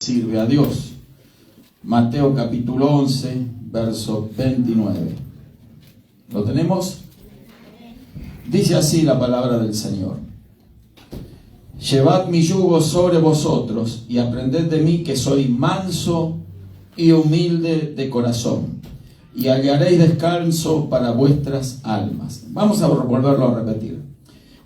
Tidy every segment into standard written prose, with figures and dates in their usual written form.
Sirve a Dios. Mateo capítulo 11, verso 29. ¿Lo tenemos? Dice así la palabra del Señor: Llevad mi yugo sobre vosotros y aprended de mí, que soy manso y humilde de corazón, y hallaréis descanso para vuestras almas. Vamos a volverlo a repetir.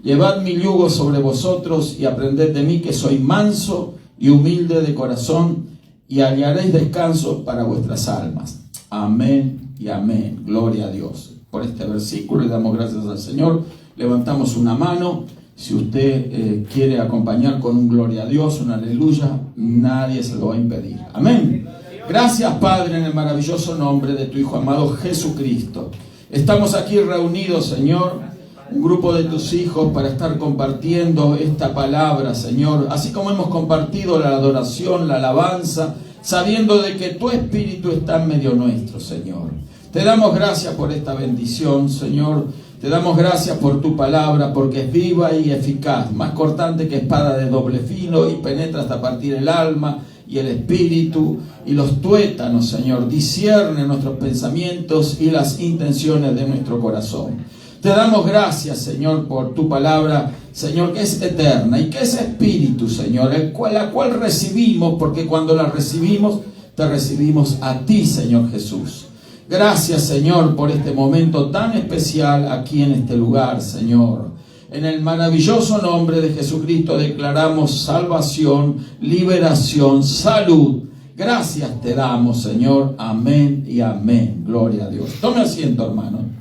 Llevad mi yugo sobre vosotros y aprended de mí, que soy manso y humilde de corazón, y hallaréis descanso para vuestras almas. Amén y amén. Gloria a Dios por este versículo. Le damos gracias al Señor. Levantamos una mano. Si usted quiere acompañar con un gloria a Dios, un aleluya, nadie se lo va a impedir. Amén. Gracias, Padre, en el maravilloso nombre de tu Hijo amado Jesucristo. Estamos aquí reunidos, Señor, un grupo de tus hijos, para estar compartiendo esta palabra, Señor, así como hemos compartido la adoración, la alabanza, sabiendo de que tu Espíritu está en medio nuestro, Señor. Te damos gracias por esta bendición, Señor. Te damos gracias por tu palabra, porque es viva y eficaz, más cortante que espada de doble filo, y penetra hasta partir el alma y el espíritu y los tuétanos, Señor. Discierne nuestros pensamientos y las intenciones de nuestro corazón. Te damos gracias, Señor, por tu palabra, Señor, que es eterna y que es espíritu, Señor, la cual recibimos, porque cuando la recibimos, te recibimos a ti, Señor Jesús. Gracias, Señor, por este momento tan especial aquí en este lugar, Señor. En el maravilloso nombre de Jesucristo declaramos salvación, liberación, salud. Gracias te damos, Señor. Amén y amén. Gloria a Dios. Tome asiento, hermano.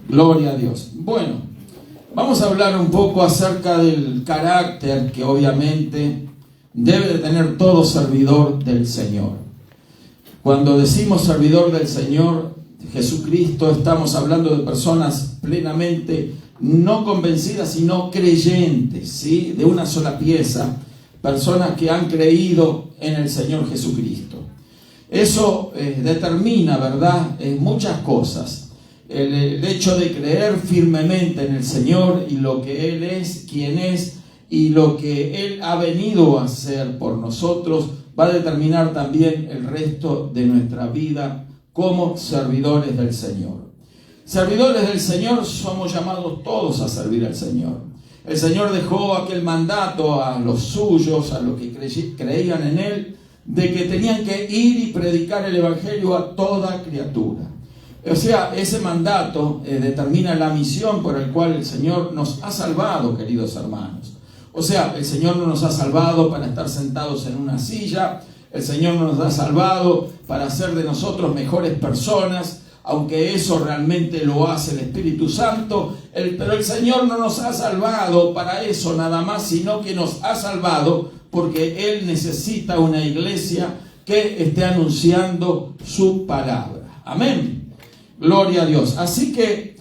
Gloria a Dios. Bueno, vamos a hablar un poco acerca del carácter que obviamente debe de tener todo servidor del Señor. Cuando decimos servidor del Señor Jesucristo, estamos hablando de personas plenamente no convencidas, sino creyentes, ¿sí? De una sola pieza, personas que han creído en el Señor Jesucristo. Eso determina, ¿verdad?, muchas cosas. El hecho de creer firmemente en el Señor y lo que Él es, quién es, y lo que Él ha venido a hacer por nosotros, va a determinar también el resto de nuestra vida como servidores del Señor. Servidores del Señor somos llamados todos a servir al Señor. El Señor dejó aquel mandato a los suyos, a los que creían en Él, de que tenían que ir y predicar el Evangelio a toda criatura. O sea, ese mandato determina la misión por la cual el Señor nos ha salvado, queridos hermanos. O sea, el Señor no nos ha salvado para estar sentados en una silla. El Señor no nos ha salvado para hacer de nosotros mejores personas, aunque eso realmente lo hace el Espíritu Santo. Pero el Señor no nos ha salvado para eso nada más, sino que nos ha salvado porque Él necesita una iglesia que esté anunciando su palabra. Amén. Gloria a Dios. Así que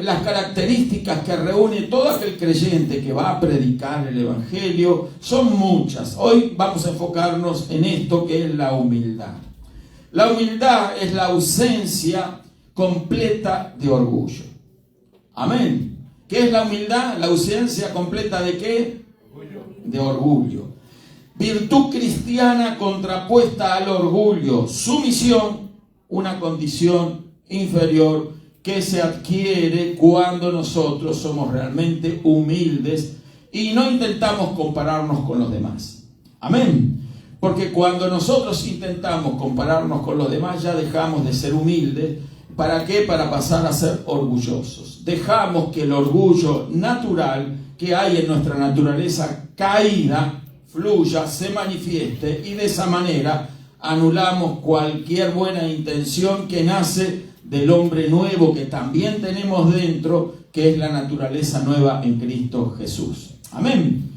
las características que reúne todo aquel creyente que va a predicar el Evangelio son muchas. Hoy vamos a enfocarnos en esto, que es la humildad. La humildad es la ausencia completa de orgullo. Amén. ¿Qué es la humildad? La ausencia completa ¿de qué? De orgullo. Virtud cristiana contrapuesta al orgullo. Sumisión, una condición inferior que se adquiere cuando nosotros somos realmente humildes y no intentamos compararnos con los demás. Amén. Porque cuando nosotros intentamos compararnos con los demás, ya dejamos de ser humildes. ¿Para qué? Para pasar a ser orgullosos. Dejamos que el orgullo natural que hay en nuestra naturaleza caída fluya, se manifieste, y de esa manera anulamos cualquier buena intención que nace del hombre nuevo que también tenemos dentro, que es la naturaleza nueva en Cristo Jesús. Amén.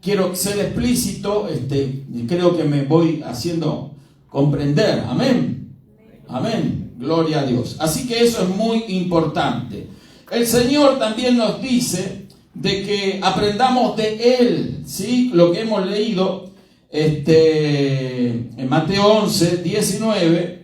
Quiero ser explícito, creo que me voy haciendo comprender. Amén. Amén. Gloria a Dios. Así que eso es muy importante. El Señor también nos dice de que aprendamos de Él, ¿sí? Lo que hemos leído en Mateo 11, 19,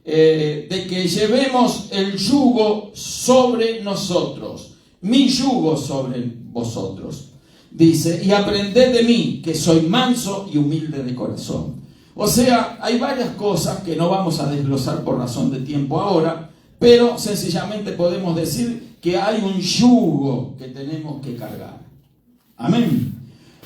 de que llevemos el yugo sobre nosotros, mi yugo sobre vosotros. Dice, y aprended de mí, que soy manso y humilde de corazón. O sea, hay varias cosas que no vamos a desglosar por razón de tiempo ahora, pero sencillamente podemos decir que hay un yugo que tenemos que cargar. Amén.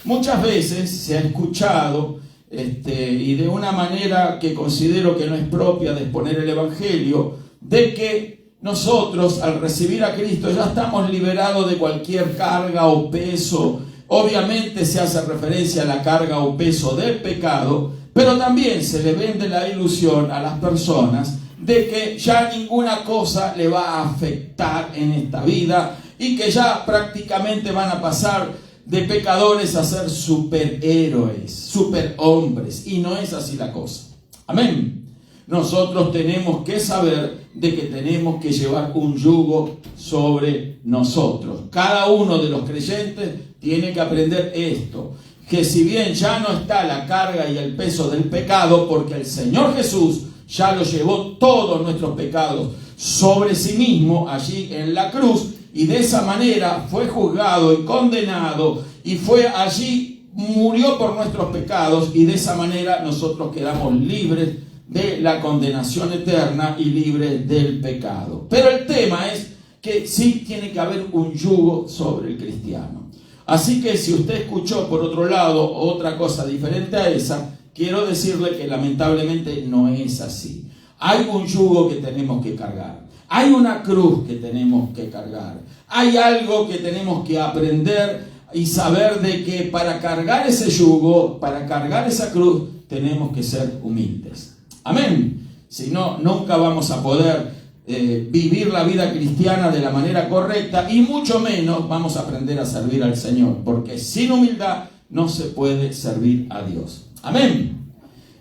Muchas veces se ha escuchado, y de una manera que considero que no es propia de exponer el Evangelio, de que nosotros al recibir a Cristo ya estamos liberados de cualquier carga o peso. Obviamente se hace referencia a la carga o peso del pecado, pero también se le vende la ilusión a las personas de que ya ninguna cosa le va a afectar en esta vida y que ya prácticamente van a pasar de pecadores a ser superhéroes, superhombres, y no es así la cosa. Amén. Nosotros tenemos que saber de que tenemos que llevar un yugo sobre nosotros. Cada uno de los creyentes tiene que aprender esto, que si bien ya no está la carga y el peso del pecado, porque el Señor Jesús ya lo llevó todos nuestros pecados sobre sí mismo allí en la cruz, y de esa manera fue juzgado y condenado, y fue allí, murió por nuestros pecados, y de esa manera nosotros quedamos libres de la condenación eterna y libres del pecado. Pero el tema es que sí tiene que haber un yugo sobre el cristiano. Así que si usted escuchó por otro lado otra cosa diferente a esa, quiero decirle que lamentablemente no es así. Hay un yugo que tenemos que cargar. Hay una cruz que tenemos que cargar. Hay algo que tenemos que aprender y saber de que para cargar ese yugo, para cargar esa cruz, tenemos que ser humildes. Amén. Si no, nunca vamos a poder vivir la vida cristiana de la manera correcta, y mucho menos vamos a aprender a servir al Señor, porque sin humildad no se puede servir a Dios. Amén.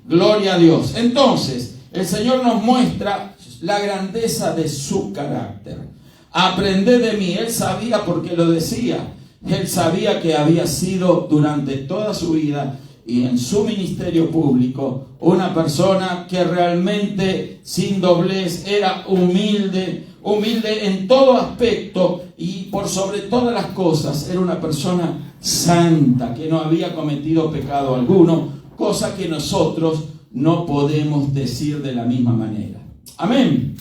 Gloria a Dios. Entonces, el Señor nos muestra la grandeza de su carácter. Aprended de mí. Él sabía por qué lo decía. Él sabía que había sido durante toda su vida y en su ministerio público una persona que realmente sin doblez era humilde en todo aspecto, y por sobre todas las cosas era una persona santa que no había cometido pecado alguno, cosa que nosotros no podemos decir de la misma manera. Amén.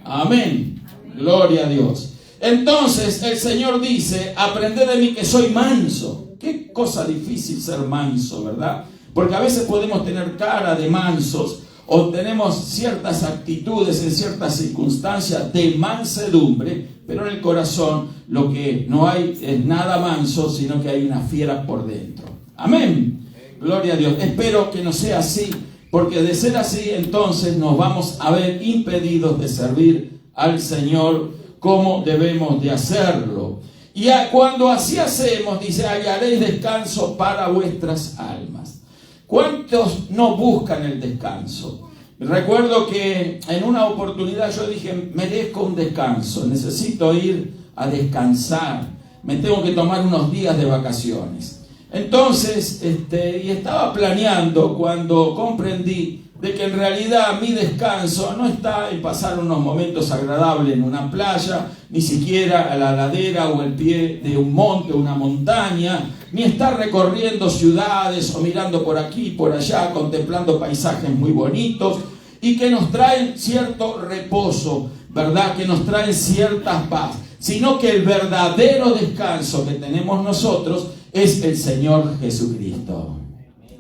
Amén. Gloria a Dios. Entonces el Señor dice: aprended de mí que soy manso. Qué cosa difícil ser manso, ¿verdad? Porque a veces podemos tener cara de mansos, o tenemos ciertas actitudes en ciertas circunstancias de mansedumbre, pero en el corazón lo que no hay es nada manso, sino que hay una fiera por dentro. Amén. Gloria a Dios. Espero que no sea así, porque de ser así, entonces nos vamos a ver impedidos de servir al Señor como debemos de hacerlo. Y cuando así hacemos, dice, hallaréis descanso para vuestras almas. ¿Cuántos no buscan el descanso? Recuerdo que en una oportunidad yo dije, merezco un descanso, necesito ir a descansar, me tengo que tomar unos días de vacaciones. Entonces, y estaba planeando cuando comprendí de que en realidad mi descanso no está en pasar unos momentos agradables en una playa, ni siquiera a la ladera o al pie de un monte o una montaña, ni estar recorriendo ciudades o mirando por aquí y por allá, contemplando paisajes muy bonitos y que nos traen cierto reposo, ¿verdad? Que nos traen cierta paz, sino que el verdadero descanso que tenemos nosotros es el Señor Jesucristo.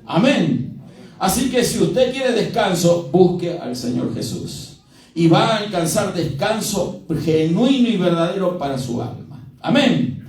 Amén. Así que si usted quiere descanso, busque al Señor Jesús y va a alcanzar descanso genuino y verdadero para su alma. Amén.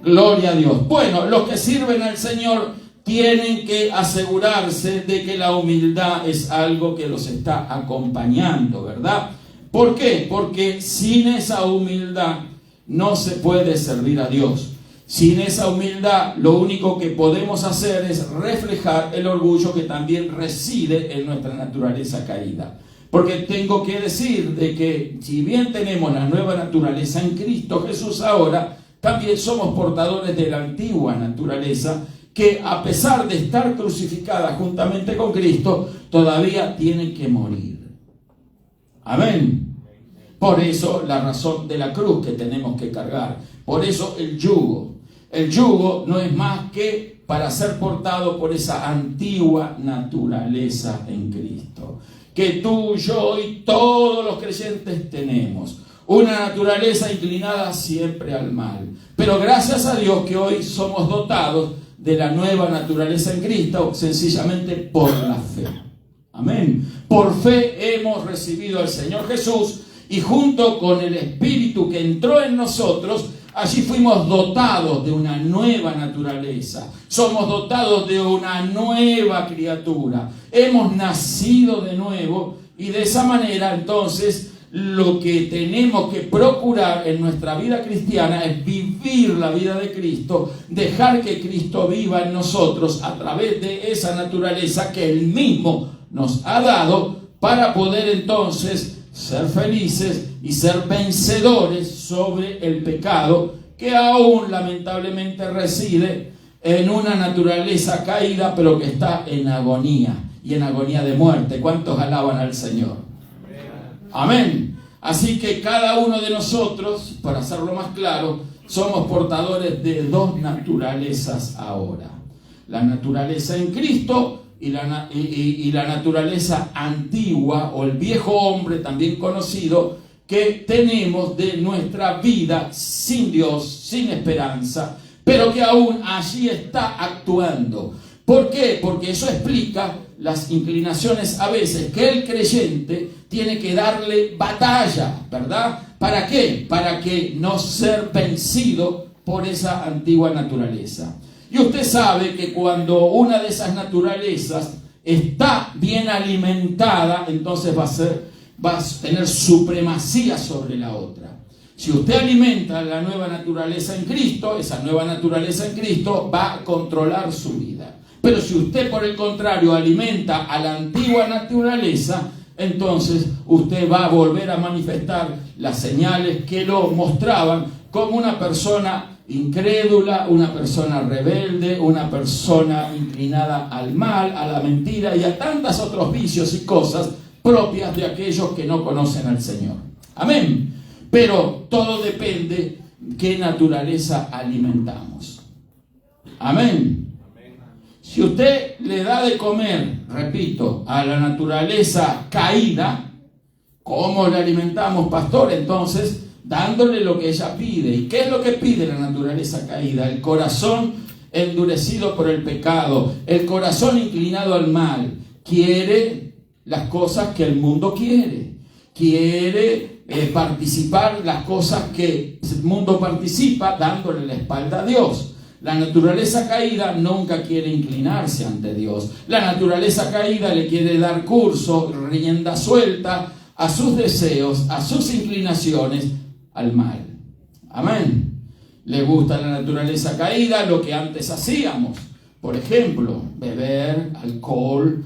Gloria a Dios. Bueno, los que sirven al Señor tienen que asegurarse de que la humildad es algo que los está acompañando, ¿verdad? ¿Por qué? Porque sin esa humildad no se puede servir a Dios. Sin esa humildad, lo único que podemos hacer es reflejar el orgullo que también reside en nuestra naturaleza caída. Porque tengo que decir de que si bien tenemos la nueva naturaleza en Cristo Jesús ahora, también somos portadores de la antigua naturaleza que, a pesar de estar crucificada juntamente con Cristo, todavía tiene que morir. Amén. Por eso la razón de la cruz que tenemos que cargar. Por eso el yugo. El yugo no es más que para ser portado por esa antigua naturaleza en Cristo, que tú, yo y todos los creyentes tenemos. Una naturaleza inclinada siempre al mal. Pero gracias a Dios que hoy somos dotados de la nueva naturaleza en Cristo, sencillamente por la fe. Amén. Por fe hemos recibido al Señor Jesús y junto con el Espíritu que entró en nosotros, allí fuimos dotados de una nueva naturaleza. Somos dotados de una nueva criatura. Hemos nacido de nuevo y de esa manera entonces lo que tenemos que procurar en nuestra vida cristiana es vivir la vida de Cristo, dejar que Cristo viva en nosotros a través de esa naturaleza que Él mismo nos ha dado para poder entonces ser felices y ser vencedores sobre el pecado que aún lamentablemente reside en una naturaleza caída, pero que está en agonía y en agonía de muerte. ¿Cuántos alaban al Señor? Amén. Así que cada uno de nosotros, para hacerlo más claro, somos portadores de dos naturalezas ahora. La naturaleza en Cristo y la naturaleza antigua o el viejo hombre también conocido que tenemos de nuestra vida sin Dios, sin esperanza, pero que aún allí está actuando. ¿Por qué? Porque eso explica las inclinaciones a veces que el creyente tiene que darle batalla, ¿verdad? ¿Para qué? Para que no ser vencido por esa antigua naturaleza. Y usted sabe que cuando una de esas naturalezas está bien alimentada, entonces va a tener supremacía sobre la otra. Si usted alimenta la nueva naturaleza en Cristo, esa nueva naturaleza en Cristo va a controlar su vida. Pero si usted, por el contrario, alimenta a la antigua naturaleza, entonces usted va a volver a manifestar las señales que lo mostraban como una persona incrédula, una persona rebelde, una persona inclinada al mal, a la mentira y a tantos otros vicios y cosas propias de aquellos que no conocen al Señor. Amén. Pero todo depende de qué naturaleza alimentamos. Amén. Si usted le da de comer, repito, a la naturaleza caída, ¿cómo le alimentamos, pastor? Entonces, dándole lo que ella pide. ¿Y qué es lo que pide la naturaleza caída? El corazón endurecido por el pecado, el corazón inclinado al mal. Quiere las cosas que el mundo quiere. Quiere participar las cosas que el mundo participa, dándole la espalda a Dios. La naturaleza caída nunca quiere inclinarse ante Dios. La naturaleza caída le quiere dar curso, rienda suelta a sus deseos, a sus inclinaciones, al mal. Amén. Le gusta la naturaleza caída lo que antes hacíamos. Por ejemplo, beber, alcohol,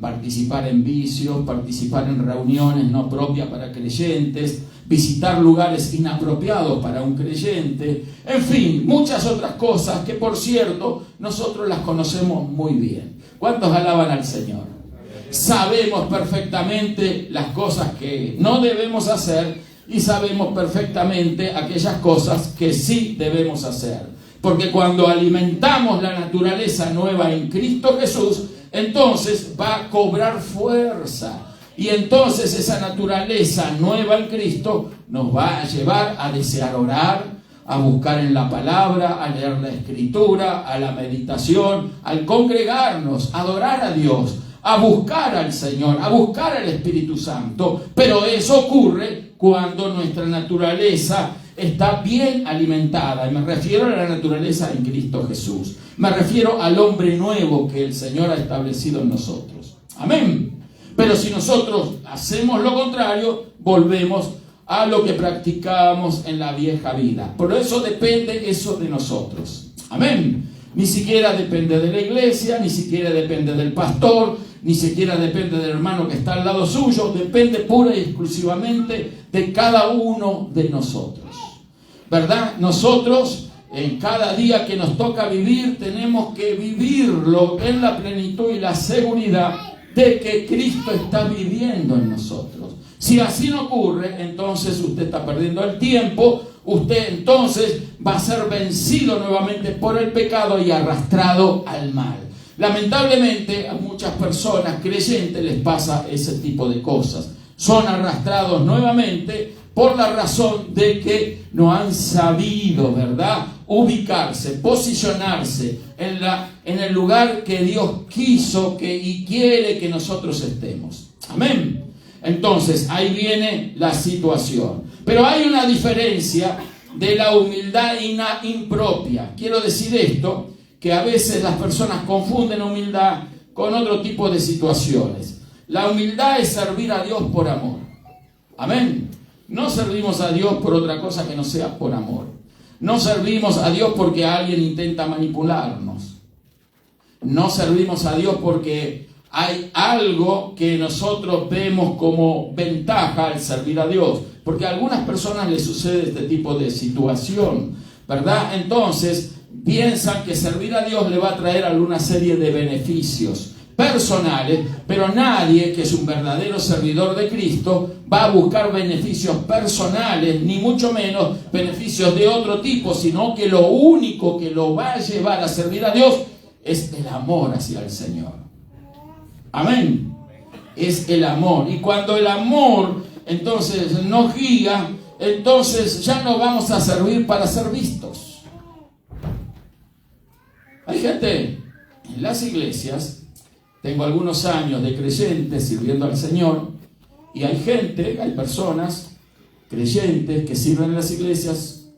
participar en vicios, participar en reuniones no propias para creyentes, visitar lugares inapropiados para un creyente, en fin, muchas otras cosas que, por cierto, nosotros las conocemos muy bien. ¿Cuántos alaban al Señor? Sabemos perfectamente las cosas que no debemos hacer y sabemos perfectamente aquellas cosas que sí debemos hacer. Porque cuando alimentamos la naturaleza nueva en Cristo Jesús, entonces va a cobrar fuerza. Y entonces esa naturaleza nueva en Cristo nos va a llevar a desear orar, a buscar en la palabra, a leer la Escritura, a la meditación, al congregarnos, a adorar a Dios, a buscar al Señor, a buscar al Espíritu Santo. Pero eso ocurre cuando nuestra naturaleza está bien alimentada. Y me refiero a la naturaleza en Cristo Jesús. Me refiero al hombre nuevo que el Señor ha establecido en nosotros. Amén. Pero si nosotros hacemos lo contrario, volvemos a lo que practicábamos en la vieja vida. Por eso depende eso de nosotros. Amén. Ni siquiera depende de la iglesia, ni siquiera depende del pastor, ni siquiera depende del hermano que está al lado suyo. Depende pura y exclusivamente de cada uno de nosotros. ¿Verdad? Nosotros, en cada día que nos toca vivir, tenemos que vivirlo en la plenitud y la seguridad de que Cristo está viviendo en nosotros. Si así no ocurre, entonces usted está perdiendo el tiempo, usted entonces va a ser vencido nuevamente por el pecado y arrastrado al mal. Lamentablemente a muchas personas creyentes les pasa ese tipo de cosas. Son arrastrados nuevamente por la razón de que no han sabido, ¿verdad?, ubicarse, posicionarse en el lugar que Dios quiso y quiere que nosotros estemos. Amén. Entonces, ahí viene la situación. Pero hay una diferencia de la humildad impropia. Quiero decir esto, que a veces las personas confunden humildad con otro tipo de situaciones. La humildad es servir a Dios por amor. Amén. No servimos a Dios por otra cosa que no sea por amor. No servimos a Dios porque alguien intenta manipularnos. No servimos a Dios porque hay algo que nosotros vemos como ventaja al servir a Dios. Porque a algunas personas les sucede este tipo de situación, ¿verdad? Entonces piensan que servir a Dios le va a traer alguna serie de beneficios personales, pero nadie que es un verdadero servidor de Cristo va a buscar beneficios personales, ni mucho menos beneficios de otro tipo, sino que lo único que lo va a llevar a servir a Dios es el amor hacia el Señor. Amén. Es el amor. Y cuando el amor entonces nos guía, entonces ya no vamos a servir para ser vistos. Hay gente en las iglesias, tengo algunos años de creyentes sirviendo al Señor, y hay personas creyentes que sirven en las iglesias,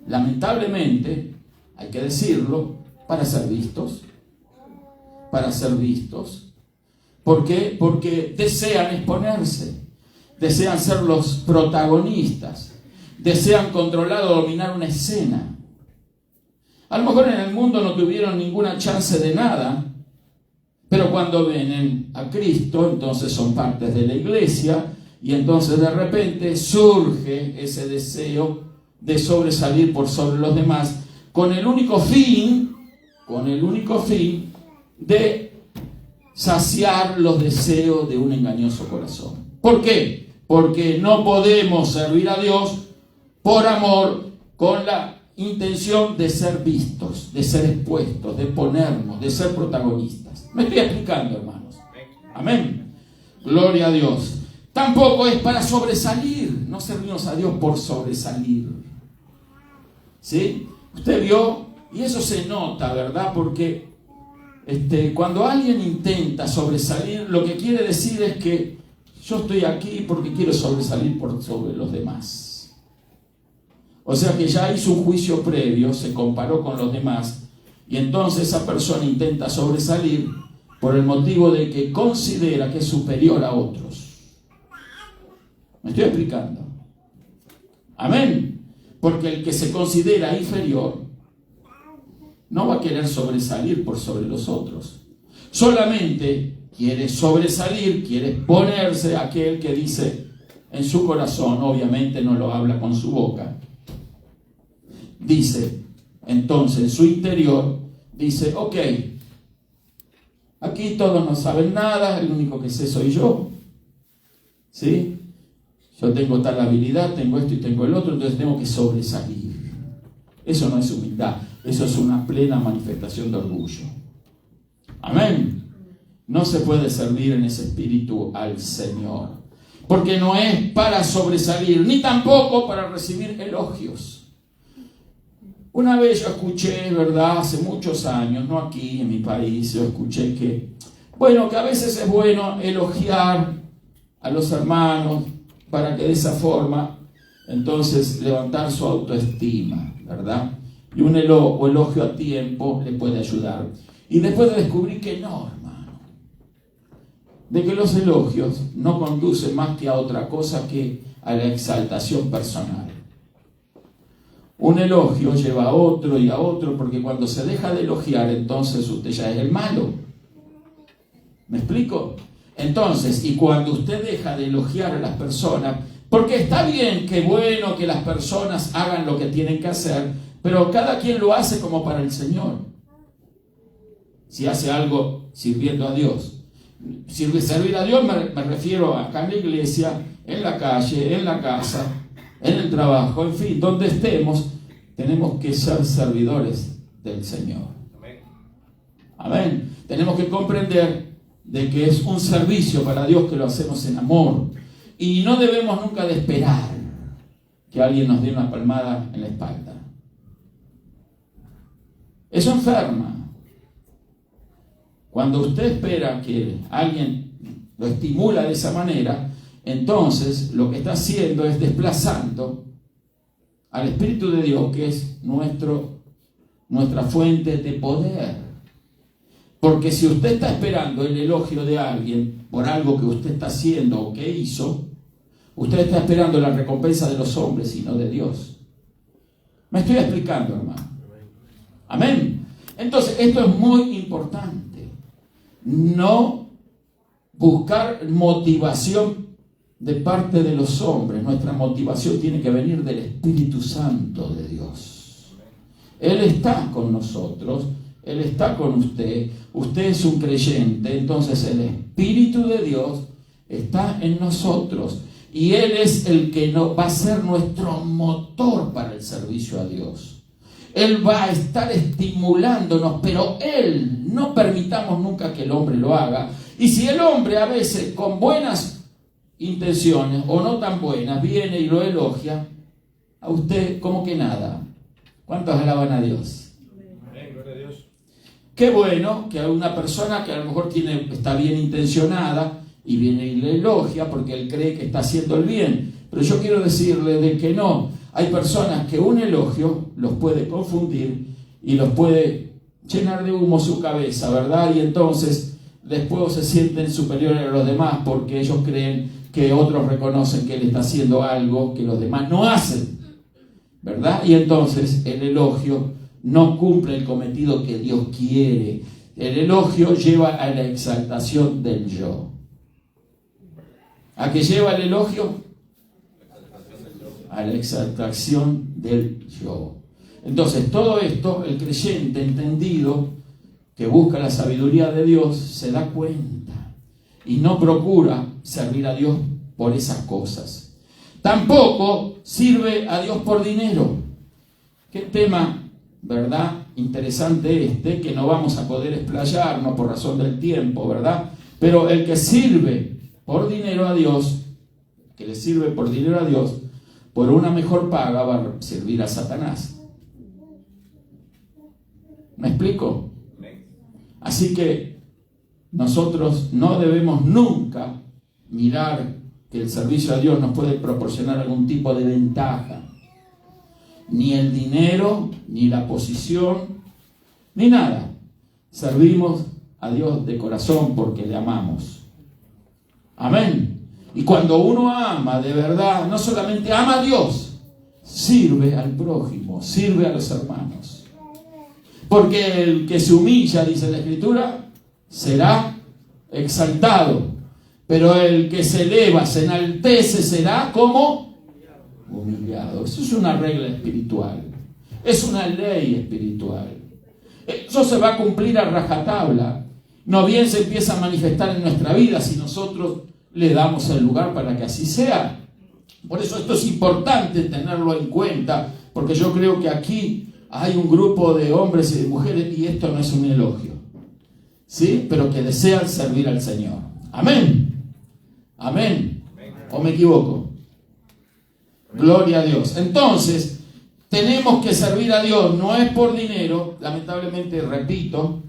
lamentablemente, hay que decirlo, para ser vistos. Para ser vistos. ¿Por qué? Porque desean exponerse, desean ser los protagonistas, desean controlar o dominar una escena. A lo mejor en el mundo no tuvieron ninguna chance de nada, pero cuando ven a Cristo, entonces son partes de la iglesia, y entonces de repente surge ese deseo de sobresalir por sobre los demás, con el único fin de saciar los deseos de un engañoso corazón. ¿Por qué? Porque no podemos servir a Dios por amor con la intención de ser vistos, de ser expuestos, de ponernos, de ser protagonistas. Me estoy explicando, hermanos. Amén. Gloria a Dios. Tampoco es para sobresalir. No servimos a Dios por sobresalir. ¿Sí? Usted vio, y eso se nota, ¿verdad? Porque cuando alguien intenta sobresalir, lo que quiere decir es que yo estoy aquí porque quiero sobresalir por sobre los demás. O sea que ya hizo un juicio previo, se comparó con los demás, y entonces esa persona intenta sobresalir por el motivo de que considera que es superior a otros. ¿Me estoy explicando? Amén. Porque el que se considera inferior no va a querer sobresalir por sobre los otros. Solamente quiere sobresalir, quiere ponerse aquel que dice en su corazón, obviamente no lo habla con su boca. Dice, entonces en su interior, dice, ok, aquí todos no saben nada, el único que sé soy yo. ¿Sí? Yo tengo tal habilidad, tengo esto y tengo el otro, entonces tengo que sobresalir. Eso no es humildad, eso es una plena manifestación de orgullo. Amén. No se puede servir en ese espíritu al Señor, porque no es para sobresalir, ni tampoco para recibir elogios. Una vez yo escuché, ¿verdad? Hace muchos años, no aquí en mi país, yo escuché que a veces es bueno elogiar a los hermanos para que de esa forma, entonces, levantar su autoestima, ¿verdad? Y un elogio a tiempo le puede ayudar. Y después de descubrir que no, hermano, de que los elogios no conducen más que a otra cosa que a la exaltación personal. Un elogio lleva a otro y a otro, porque cuando se deja de elogiar, entonces usted ya es el malo. ¿Me explico? Entonces, y cuando usted deja de elogiar a las personas, porque está bien, que bueno que las personas hagan lo que tienen que hacer, pero cada quien lo hace como para el Señor. Si hace algo sirviendo a Dios, Servir a Dios me refiero acá en la iglesia, en la calle, en la casa, en el trabajo, en fin, donde estemos, tenemos que ser servidores del Señor. Amén. Tenemos que comprender de que es un servicio para Dios, que lo hacemos en amor. Y no debemos nunca de esperar que alguien nos dé una palmada en la espalda. Eso enferma. Cuando usted espera que alguien lo estimula de esa manera, entonces lo que está haciendo es desplazando al Espíritu de Dios, que es nuestra fuente de poder. Porque si usted está esperando el elogio de alguien por algo que usted está haciendo o que hizo, usted está esperando la recompensa de los hombres y no de Dios. ¿Me estoy explicando, hermano? Amén. Entonces, esto es muy importante. No buscar motivación de parte de los hombres. Nuestra motivación tiene que venir del Espíritu Santo de Dios. Él está con nosotros, Él está con usted. Usted es un creyente, entonces el Espíritu de Dios está en nosotros. Y Él es el que va a ser nuestro motor para el servicio a Dios. Él va a estar estimulándonos, pero Él, no permitamos nunca que el hombre lo haga. Y si el hombre a veces con buenas intenciones o no tan buenas viene y lo elogia, a usted como que nada. ¿Cuántos alaban a Dios? Amén, gloria a Dios. Qué bueno que una persona que a lo mejor está bien intencionada y viene y le elogia porque él cree que está haciendo el bien. Pero yo quiero decirle de que no. Hay personas que un elogio los puede confundir y los puede llenar de humo su cabeza, ¿verdad? Y entonces después se sienten superiores a los demás porque ellos creen que otros reconocen que él está haciendo algo que los demás no hacen, ¿verdad? Y entonces el elogio no cumple el cometido que Dios quiere. El elogio lleva a la exaltación del yo. ¿A qué lleva el elogio? A la exaltación del yo. Entonces, todo esto, el creyente entendido que busca la sabiduría de Dios se da cuenta y no procura servir a Dios por esas cosas. Tampoco sirve a Dios por dinero. Qué tema, ¿verdad? Interesante que no vamos a poder explayarnos por razón del tiempo, ¿verdad? Pero el que sirve por dinero a Dios, que le sirve por dinero a Dios, por una mejor paga va a servir a Satanás. ¿Me explico? Así que nosotros no debemos nunca mirar que el servicio a Dios nos puede proporcionar algún tipo de ventaja. Ni el dinero, ni la posición, ni nada. Servimos a Dios de corazón porque le amamos. Amén. Y cuando uno ama de verdad, no solamente ama a Dios, sirve al prójimo, sirve a los hermanos. Porque el que se humilla, dice la Escritura, será exaltado. Pero el que se eleva, se enaltece, será como humillado. Eso es una regla espiritual. Es una ley espiritual. Eso se va a cumplir a rajatabla. No bien se empieza a manifestar en nuestra vida si nosotros le damos el lugar para que así sea. Por eso esto es importante tenerlo en cuenta, porque yo creo que aquí hay un grupo de hombres y de mujeres, y esto no es un elogio, ¿sí? Pero que desean servir al Señor. Amén. Amén. ¿O me equivoco? Gloria a Dios. Entonces, tenemos que servir a Dios, no es por dinero. Lamentablemente, repito,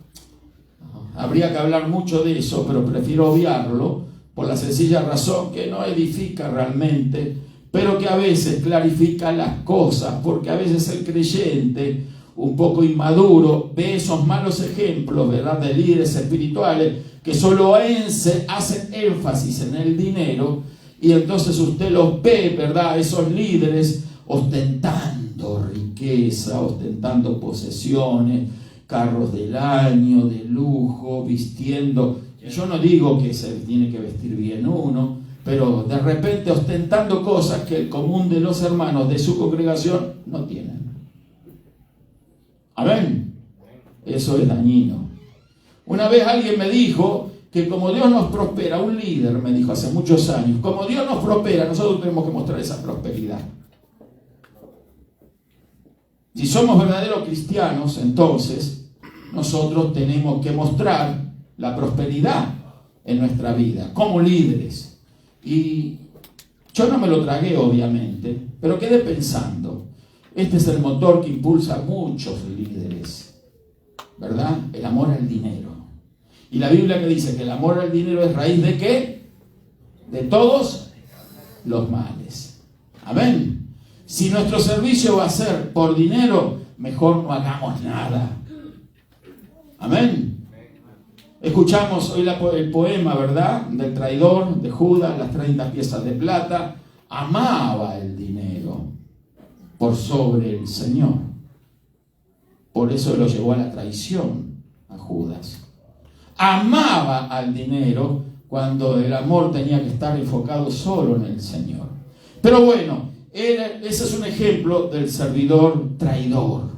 habría que hablar mucho de eso, pero prefiero obviarlo, por la sencilla razón que no edifica realmente, pero que a veces clarifica las cosas, porque a veces el creyente, un poco inmaduro, ve esos malos ejemplos, ¿verdad?, de líderes espirituales que solo hacen énfasis en el dinero, y entonces usted los ve, ¿verdad?, esos líderes ostentando riqueza, ostentando posesiones, carros del año, de lujo, vistiendo. Yo no digo que se tiene que vestir bien uno, pero de repente ostentando cosas que el común de los hermanos de su congregación no tienen. Amén. Eso es dañino. Una vez alguien me dijo que como Dios nos prospera, un líder me dijo hace muchos años, como Dios nos prospera, nosotros tenemos que mostrar esa prosperidad. Si somos verdaderos cristianos, entonces nosotros tenemos que mostrar la prosperidad en nuestra vida, como líderes. Y yo no me lo tragué, obviamente, pero quedé pensando, este es el motor que impulsa a muchos líderes, ¿verdad? El amor al dinero. Y la Biblia que dice que el amor al dinero es raíz ¿de qué? De todos los males. Amén. Si nuestro servicio va a ser por dinero, mejor no hagamos nada. Amén. Escuchamos hoy el poema, ¿verdad? Del traidor de Judas, las 30 piezas de plata. Amaba el dinero por sobre el Señor. Por eso lo llevó a la traición a Judas. Amaba al dinero cuando el amor tenía que estar enfocado solo en el Señor. Pero bueno, ese es un ejemplo del servidor traidor.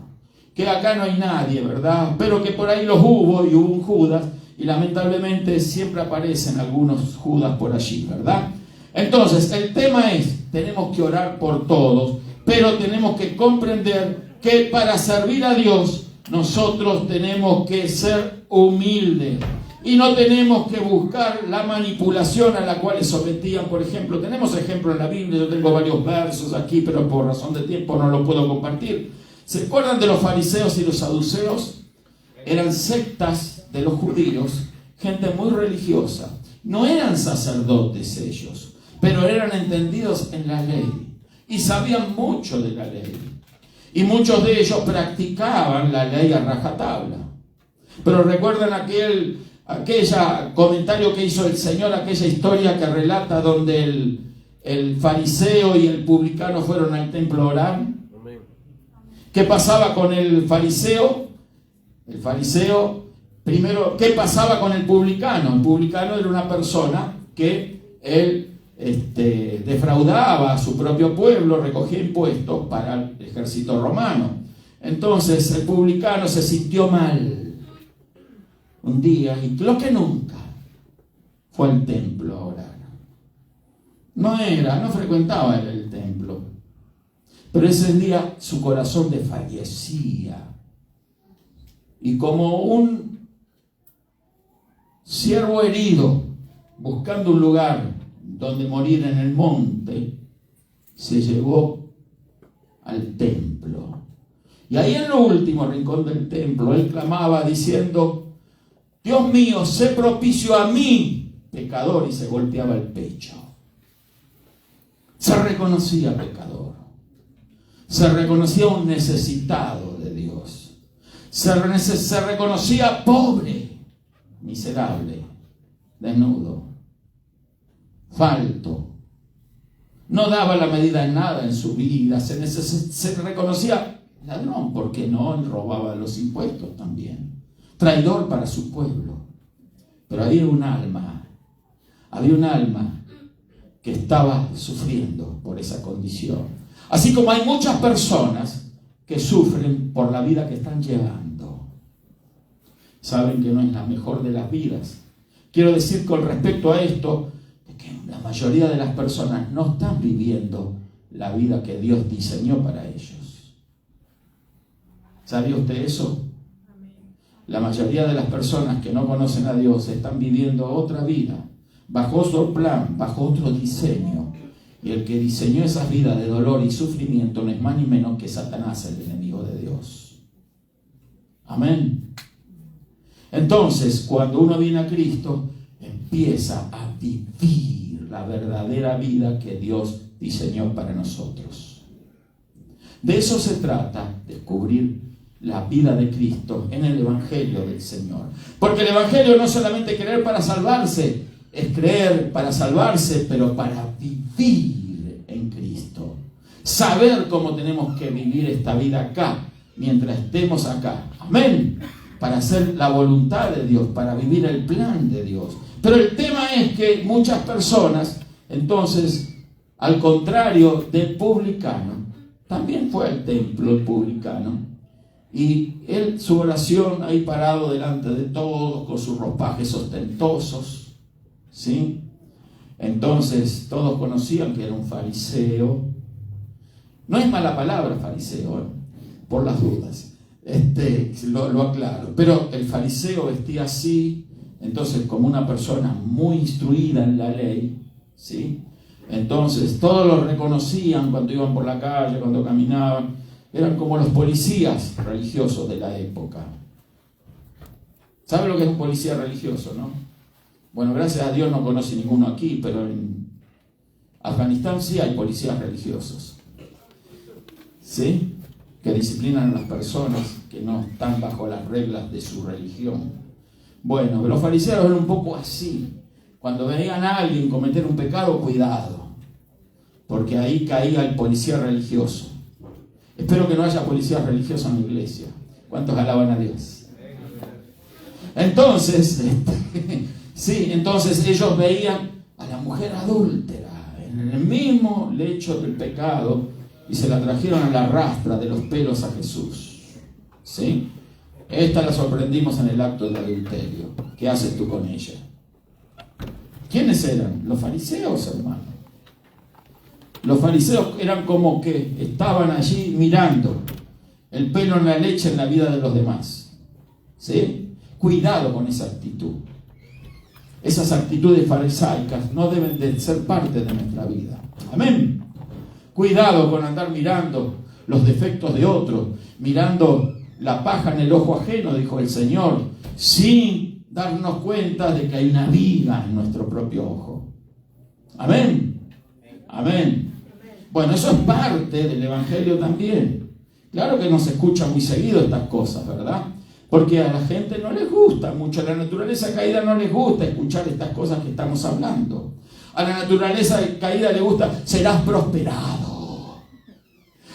Que acá no hay nadie, ¿verdad? Pero que por ahí los hubo y hubo un Judas. Y lamentablemente siempre aparecen algunos Judas por allí, ¿verdad? Entonces, el tema es, tenemos que orar por todos, pero tenemos que comprender que para servir a Dios, nosotros tenemos que ser humildes. Y no tenemos que buscar la manipulación a la cual sometían, por ejemplo. Tenemos ejemplos en la Biblia, yo tengo varios versos aquí, pero por razón de tiempo no los puedo compartir. ¿Se acuerdan de los fariseos y los saduceos? Eran sectas de los judíos, gente muy religiosa. No eran sacerdotes ellos, pero eran entendidos en la ley y sabían mucho de la ley. Y muchos de ellos practicaban la ley a rajatabla. Pero recuerdan aquel comentario que hizo el Señor, aquella historia que relata donde el fariseo y el publicano fueron al templo a orar. ¿Qué pasaba con el fariseo? El fariseo, primero, ¿qué pasaba con el publicano? El publicano era una persona que él defraudaba a su propio pueblo, recogía impuestos para el ejército romano. Entonces el publicano se sintió mal un día, y lo que nunca, fue al templo a orar. No frecuentaba el templo, pero ese día su corazón desfallecía. Y como un ciervo herido, buscando un lugar donde morir en el monte, se llegó al templo. Y ahí en lo último rincón del templo, él clamaba diciendo: Dios mío, sé propicio a mí, pecador, y se golpeaba el pecho. Se reconocía pecador. Se reconocía un necesitado de Dios. Se reconocía pobre, miserable, desnudo, falto. No daba la medida en nada en su vida. Se reconocía ladrón, porque no robaba los impuestos también. Traidor para su pueblo. Pero había un alma que estaba sufriendo por esa condición. Así como hay muchas personas que sufren por la vida que están llevando. Saben que no es la mejor de las vidas. Quiero decir con respecto a esto, que la mayoría de las personas no están viviendo la vida que Dios diseñó para ellos. ¿Sabía usted eso? La mayoría de las personas que no conocen a Dios están viviendo otra vida, bajo otro plan, bajo otro diseño. Y el que diseñó esa vida de dolor y sufrimiento no es más ni menos que Satanás, el enemigo de Dios. Amén. Entonces, cuando uno viene a Cristo, empieza a vivir la verdadera vida que Dios diseñó para nosotros. De eso se trata, descubrir la vida de Cristo en el Evangelio del Señor. Porque el Evangelio no es solamente creer para salvarse, es creer para salvarse, pero para vivir en Cristo. Saber cómo tenemos que vivir esta vida acá, mientras estemos acá. Amén. Para hacer la voluntad de Dios, para vivir el plan de Dios. Pero el tema es que muchas personas, entonces, al contrario del publicano, también fue al templo el publicano. Y él, su oración ahí parado delante de todos, con sus ropajes ostentosos, ¿sí? Entonces todos conocían que era un fariseo. No es mala palabra fariseo, por las dudas, lo aclaro. Pero el fariseo vestía así, entonces como una persona muy instruida en la ley, ¿sí? Entonces todos lo reconocían cuando iban por la calle, cuando caminaban. Eran como los policías religiosos de la época. ¿Sabe lo que es un policía religioso, no? Bueno, gracias a Dios no conoce ninguno aquí, pero en Afganistán sí hay policías religiosos, ¿sí? Que disciplinan a las personas que no están bajo las reglas de su religión. Bueno, los fariseos eran un poco así. Cuando veían a alguien cometer un pecado, cuidado, porque ahí caía el policía religioso. Espero que no haya policías religiosos en la iglesia. ¿Cuántos alaban a Dios? Entonces, sí, entonces ellos veían a la mujer adúltera en el mismo lecho del pecado y se la trajeron a la rastra de los pelos a Jesús. ¿Sí? Esta la sorprendimos en el acto del adulterio. ¿Qué haces tú con ella? ¿Quiénes eran? Los fariseos, hermano. Los fariseos eran como que estaban allí mirando el pelo en la leche en la vida de los demás. ¿Sí? Cuidado con esa actitud. Esas actitudes farisaicas no deben de ser parte de nuestra vida. Amén. Cuidado con andar mirando los defectos de otros, mirando la paja en el ojo ajeno, dijo el Señor, sin darnos cuenta de que hay una viga en nuestro propio ojo. Amén. Amén. Bueno, eso es parte del Evangelio también. Claro que no se escucha muy seguido estas cosas, ¿verdad? Porque a la gente no les gusta mucho, a la naturaleza caída no les gusta escuchar estas cosas que estamos hablando. A la naturaleza caída le gusta, serás prosperado.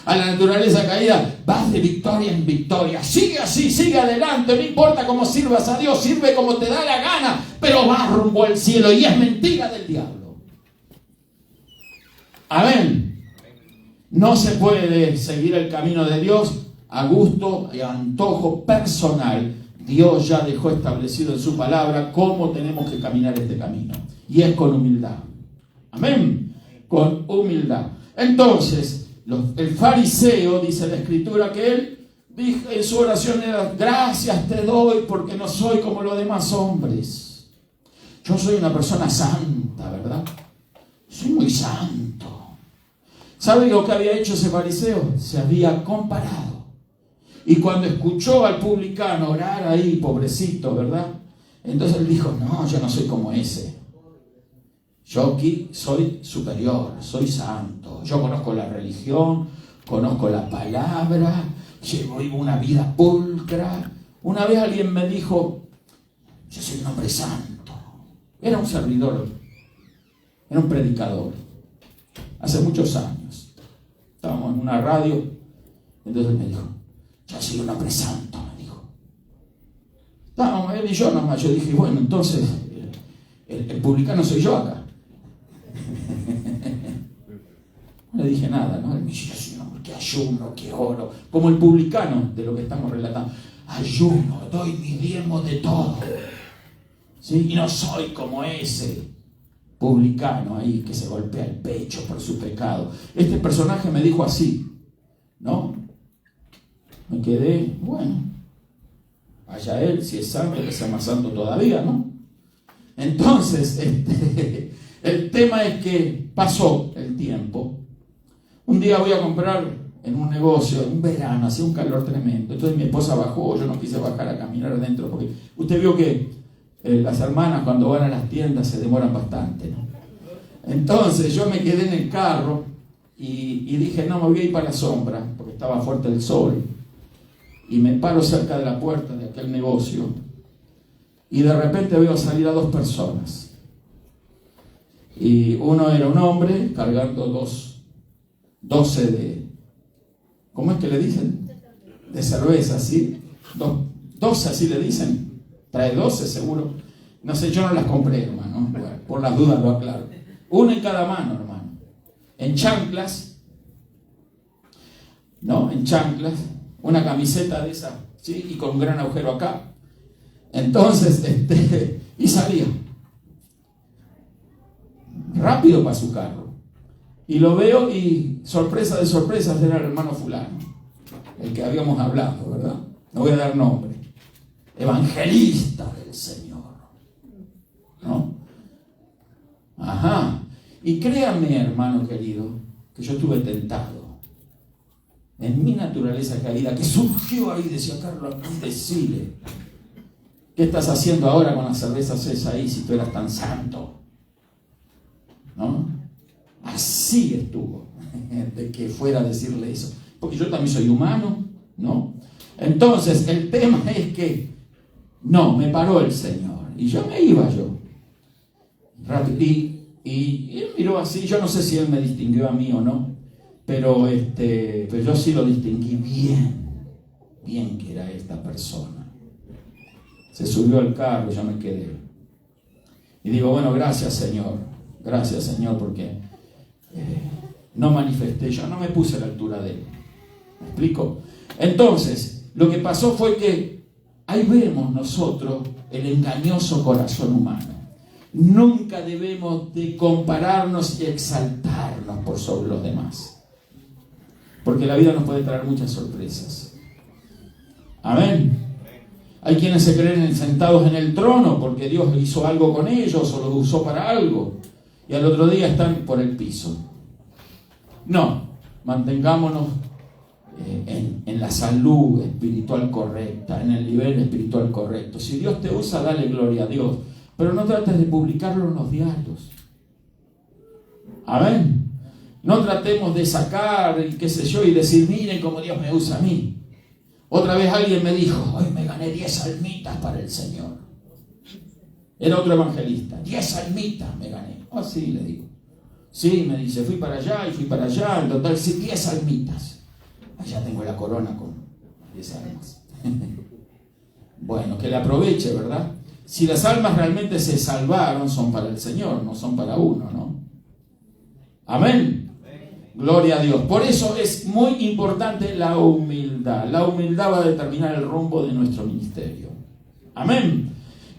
A la naturaleza caída, vas de victoria en victoria. Sigue así, sigue adelante, no importa cómo sirvas a Dios, sirve como te da la gana, pero vas rumbo al cielo y es mentira del diablo. Amén. No se puede seguir el camino de Dios a gusto y a antojo personal. Dios ya dejó establecido en su palabra cómo tenemos que caminar este camino. Y es con humildad. Amén. Con humildad. Entonces, el fariseo, dice la Escritura, que él dijo en su oración era, gracias te doy porque no soy como los demás hombres. Yo soy una persona santa, ¿verdad? Soy muy santo. ¿Sabe lo que había hecho ese fariseo? Se había comparado. Y cuando escuchó al publicano orar ahí, pobrecito, ¿verdad? Entonces él dijo, no, yo no soy como ese. Yo aquí soy superior, soy santo. Yo conozco la religión, conozco la palabra, llevo una vida pulcra. Una vez alguien me dijo, yo soy un hombre santo. Era un servidor, era un predicador. Hace muchos años. Estábamos en una radio. Entonces me dijo, yo soy un hombre santo, me dijo. Estábamos él y yo nomás. Yo dije, bueno, entonces el publicano soy yo acá. No le dije nada, ¿no? Él me dijo, yo soy un hombre que ayuno, que oro. Como el publicano de lo que estamos relatando. Ayuno, doy mi diezmo de todo. ¿Sí? Y no soy como ese publicano ahí que se golpea el pecho por su pecado. Este personaje me dijo así, ¿no? Me quedé, bueno, allá él, si es santo, que sea más santo todavía, ¿no? Entonces, el tema es que pasó el tiempo. Un día voy a comprar en un negocio, en un verano, hacía un calor tremendo. Entonces mi esposa bajó, yo no quise bajar a caminar adentro, porque usted vio que las hermanas cuando van a las tiendas se demoran bastante, ¿no? Entonces yo me quedé en el carro y dije, no, me voy a ir para la sombra, porque estaba fuerte el sol. Y me paro cerca de la puerta de aquel negocio y de repente veo salir a dos personas. Y uno era un hombre cargando 12 de... ¿Cómo es que le dicen? De cerveza, ¿sí? 12 así le dicen. Trae 12 seguro. No sé, yo no las compré, hermano. Bueno, por las dudas lo aclaro. Una en cada mano, hermano. En chanclas. ¿No? En chanclas. una camiseta de esa, ¿sí? Y con un gran agujero acá. Entonces, y salía rápido para su carro. Y lo veo y sorpresa de sorpresas, era el hermano fulano, el que habíamos hablado, ¿verdad? No voy a dar nombre. Evangelista del Señor, ¿no? Ajá. Y créanme, hermano querido, que yo estuve tentado. En mi naturaleza caída, que surgió ahí, decía Carlos, decile, ¿qué estás haciendo ahora con las cervezas esas ahí si tú eras tan santo? ¿No? Así estuvo, de que fuera a decirle eso. Porque yo también soy humano, ¿no? Entonces, el tema es que no, me paró el Señor. Y yo me iba yo. Y él miró así, yo no sé si él me distinguió a mí o no, pero yo sí lo distinguí bien que era esta persona. Se subió al carro y yo me quedé. Y digo, bueno, gracias Señor, porque no manifesté, yo no me puse a la altura de él. ¿Me explico? Entonces, lo que pasó fue que ahí vemos nosotros el engañoso corazón humano. Nunca debemos de compararnos y exaltarnos por sobre los demás, porque la vida nos puede traer muchas sorpresas. Amén. Hay quienes se creen sentados en el trono porque Dios hizo algo con ellos o lo usó para algo, y al otro día están por el piso. No, mantengámonos en la salud espiritual correcta, en el nivel espiritual correcto. Si Dios te usa, dale gloria a Dios, pero no trates de publicarlo en los diarios. Amén. No tratemos de sacar, qué sé yo, y decir, miren cómo Dios me usa a mí. Otra vez alguien me dijo, hoy me gané 10 almitas para el Señor. Era otro evangelista, 10 almitas me gané. Oh, sí, le digo. Sí, me dice, fui para allá y fui para allá, en total sí, 10 almitas. Allá tengo la corona con 10 almas. Bueno, que le aproveche, ¿verdad? Si las almas realmente se salvaron, son para el Señor, no son para uno, ¿no? Amén. Gloria a Dios. Por eso es muy importante la humildad. La humildad va a determinar el rumbo de nuestro ministerio. Amén.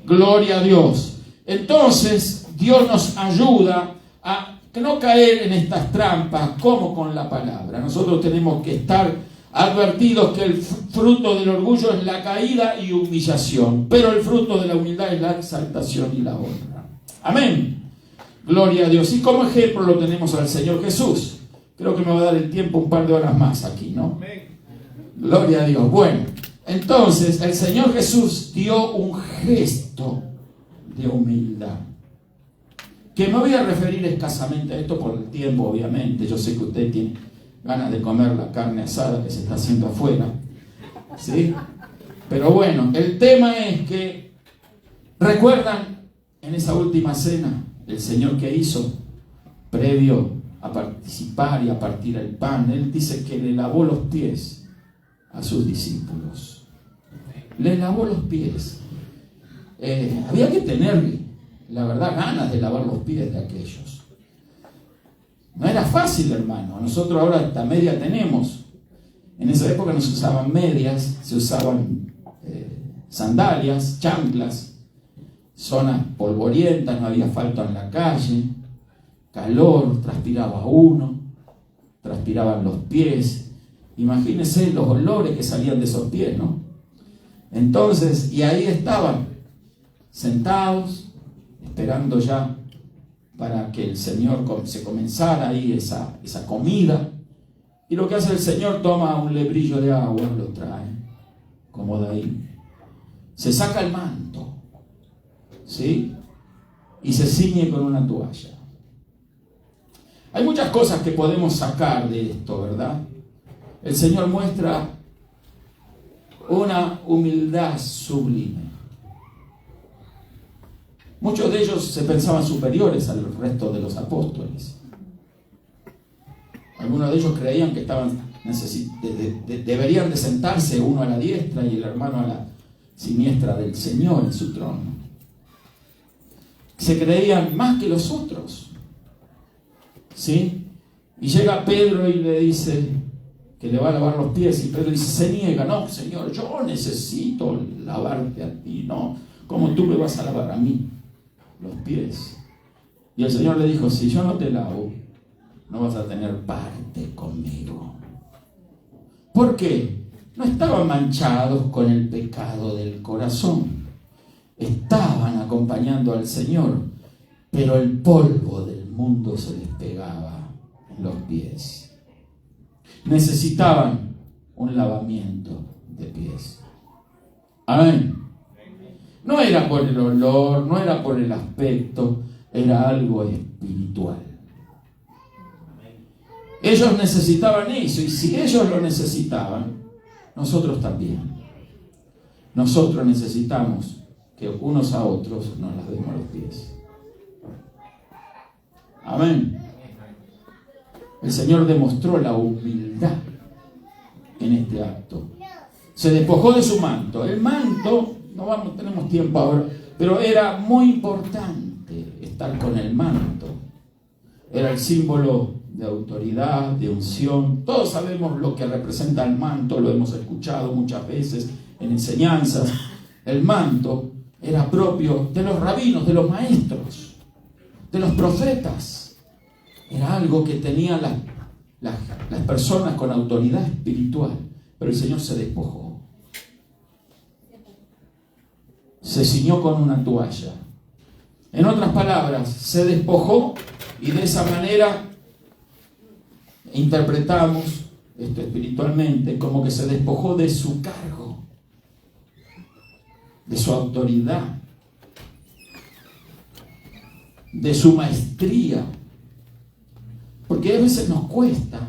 Gloria a Dios. Entonces, Dios nos ayuda a no caer en estas trampas como con la palabra. Nosotros tenemos que estar advertidos que el fruto del orgullo es la caída y humillación, pero el fruto de la humildad es la exaltación y la honra. Amén. Gloria a Dios. Y como ejemplo lo tenemos al Señor Jesús. Creo que me va a dar el tiempo un par de horas más aquí, ¿no? Gloria a Dios. Bueno, entonces el Señor Jesús dio un gesto de humildad. Que me voy a referir escasamente a esto por el tiempo, obviamente. Yo sé que usted tiene ganas de comer la carne asada que se está haciendo afuera, ¿sí? Pero bueno, el tema es que, ¿recuerdan en esa última cena el Señor que hizo previo a participar y a partir el pan? Él dice que le lavó los pies a sus discípulos. Le lavó los pies. Había que tener, la verdad, ganas de lavar los pies de aquellos. No era fácil, hermano. Nosotros ahora hasta media tenemos. En esa época no se usaban medias, se usaban sandalias, chanclas, zonas polvorientas, no había asfalto en la calle, calor, transpiraba uno, transpiraban los pies. Imagínense los olores que salían de esos pies, ¿no? Entonces, y ahí estaban, sentados, esperando ya para que el Señor se comenzara ahí esa comida. Y lo que hace el Señor, toma un lebrillo de agua, lo trae, como de ahí. Se saca el manto, ¿sí? Y se ciñe con una toalla. Hay muchas cosas que podemos sacar de esto, ¿verdad? El Señor muestra una humildad sublime. Muchos de ellos se pensaban superiores al resto de los apóstoles. Algunos de ellos creían que deberían de sentarse uno a la diestra y el hermano a la siniestra del Señor en su trono. Se creían más que los otros, ¿sí? Y llega Pedro y le dice, que le va a lavar los pies, y Pedro dice, se niega, no, Señor, yo necesito lavarte a ti, no, ¿cómo tú me vas a lavar a mí los pies? Y el Señor le dijo, si yo no te lavo, no vas a tener parte conmigo. ¿Por qué? No estaban manchados con el pecado del corazón, estaban acompañando al Señor, pero el polvo del mundo se les pegaba en los pies. Necesitaban un lavamiento de pies. Amén. No era por el olor, no era por el aspecto, era algo espiritual. Ellos necesitaban eso, y si ellos lo necesitaban, nosotros también. Nosotros necesitamos que unos a otros nos lavemos los pies. Amén. El Señor demostró la humildad en este acto. Se despojó de su manto. El manto, no tenemos tiempo ahora, pero era muy importante estar con el manto. Era el símbolo de autoridad, de unción. Todos sabemos lo que representa el manto, lo hemos escuchado muchas veces en enseñanzas. El manto era propio de los rabinos, de los maestros, de los profetas. Era algo que tenían las personas con autoridad espiritual, pero el Señor se despojó. Se ciñó con una toalla. En otras palabras, se despojó, y de esa manera interpretamos esto espiritualmente como que se despojó de su cargo, de su autoridad, de su maestría. Porque a veces nos cuesta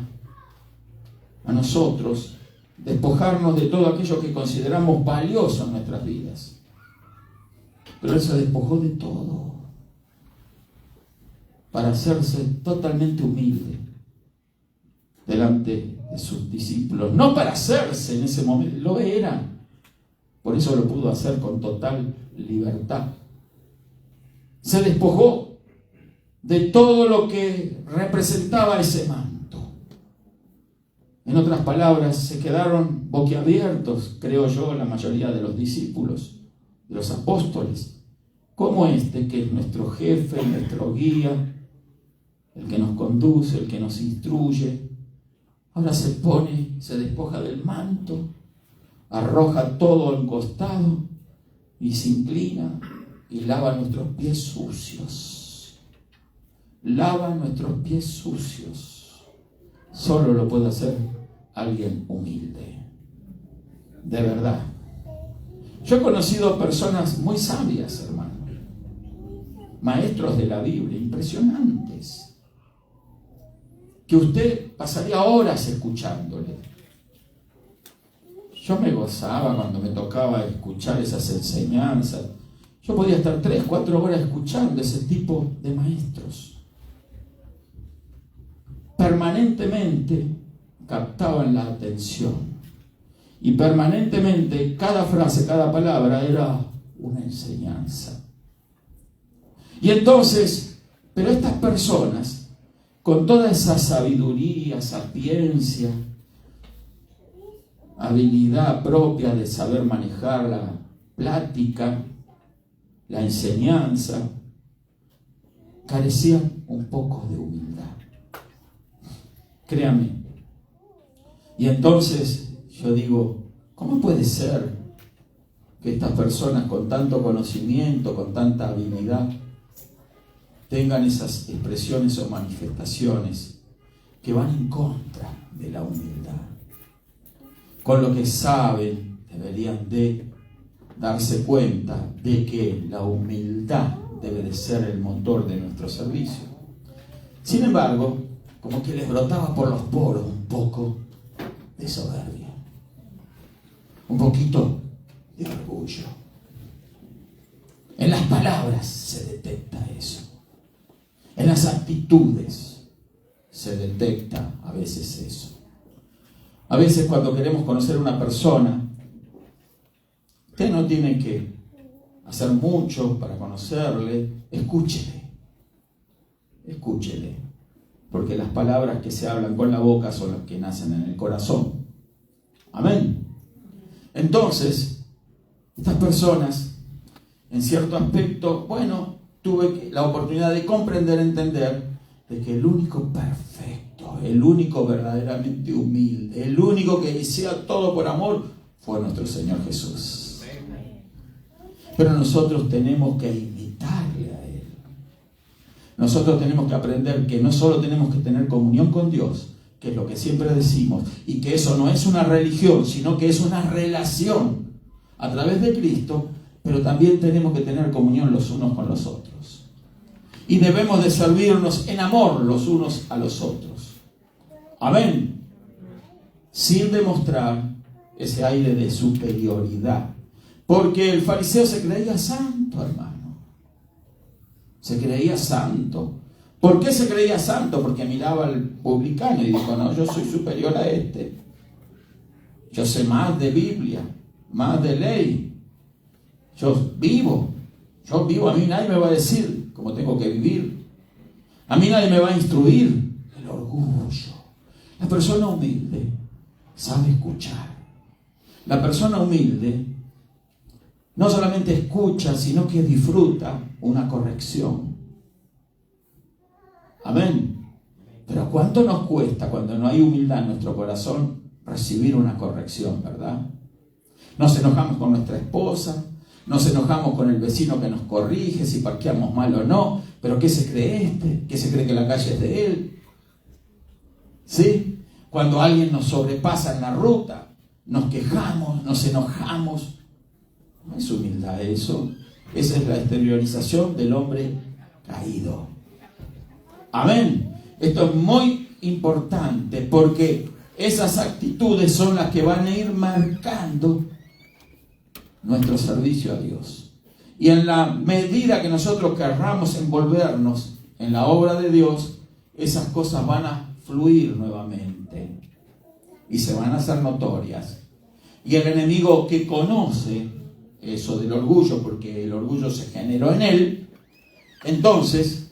a nosotros despojarnos de todo aquello que consideramos valioso en nuestras vidas. Pero Él se despojó de todo para hacerse totalmente humilde delante de sus discípulos. No para hacerse en ese momento, lo era. Por eso lo pudo hacer con total libertad. Se despojó de todo lo que representaba ese manto. En otras palabras, se quedaron boquiabiertos, creo yo, la mayoría de los discípulos, de los apóstoles, como este que es nuestro jefe, nuestro guía, el que nos conduce, el que nos instruye. Ahora se despoja del manto, arroja todo al costado y se inclina y lava nuestros pies sucios. Lava nuestros pies sucios. Solo lo puede hacer alguien humilde. De verdad. Yo he conocido personas muy sabias, hermano. Maestros de la Biblia, impresionantes. Que usted pasaría horas escuchándole. Yo me gozaba cuando me tocaba escuchar esas enseñanzas. Yo podía estar 3, 4 horas escuchando ese tipo de maestros. Permanentemente captaban la atención, y permanentemente cada frase, cada palabra era una enseñanza. Y entonces, pero estas personas, con toda esa sabiduría, sapiencia, habilidad propia de saber manejar la plática, la enseñanza, carecían un poco de humildad. Créame. Y entonces yo digo, ¿cómo puede ser que estas personas con tanto conocimiento, con tanta habilidad, tengan esas expresiones o manifestaciones que van en contra de la humildad? Con lo que saben, deberían de darse cuenta de que la humildad debe de ser el motor de nuestro servicio. Sin embargo, como que les brotaba por los poros un poco de soberbia, un poquito de orgullo. En las palabras se detecta eso. En las actitudes se detecta a veces eso. A veces cuando queremos conocer a una persona, usted no tiene que hacer mucho para conocerle. Escúchele. porque las palabras que se hablan con la boca son las que nacen en el corazón. Amén. Entonces, estas personas, en cierto aspecto, bueno, tuve la oportunidad de comprender, entender, de que el único perfecto, el único verdaderamente humilde, el único que hacía todo por amor, fue nuestro Señor Jesús. Pero nosotros tenemos que imitarle a Él. Nosotros tenemos que aprender que no solo tenemos que tener comunión con Dios, que es lo que siempre decimos, y que eso no es una religión, sino que es una relación a través de Cristo, pero también tenemos que tener comunión los unos con los otros. Y debemos de servirnos en amor los unos a los otros. Amén. Sin demostrar ese aire de superioridad. Porque el fariseo se creía santo, hermano. Se creía santo. ¿Por qué se creía santo? Porque miraba al publicano y dijo, no, yo soy superior a este. Yo sé más de Biblia, más de ley. Yo vivo, a mí nadie me va a decir cómo tengo que vivir. A mí nadie me va a instruir. El orgullo. La persona humilde sabe escuchar. La persona humilde no solamente escucha, sino que disfruta una corrección. Amén. Pero ¿cuánto nos cuesta cuando no hay humildad en nuestro corazón recibir una corrección, verdad? Nos enojamos con nuestra esposa, nos enojamos con el vecino que nos corrige si parqueamos mal o no, pero ¿qué se cree este? ¿Qué se cree que la calle es de él? ¿Sí? Cuando alguien nos sobrepasa en la ruta, nos quejamos, nos enojamos. No es humildad eso. Esa es la exteriorización del hombre caído. Amén. Esto es muy importante porque esas actitudes son las que van a ir marcando nuestro servicio a Dios. Y en la medida que nosotros querramos envolvernos en la obra de Dios, esas cosas van a fluir nuevamente y se van a hacer notorias. Y el enemigo que conoce eso del orgullo, porque el orgullo se generó en él, entonces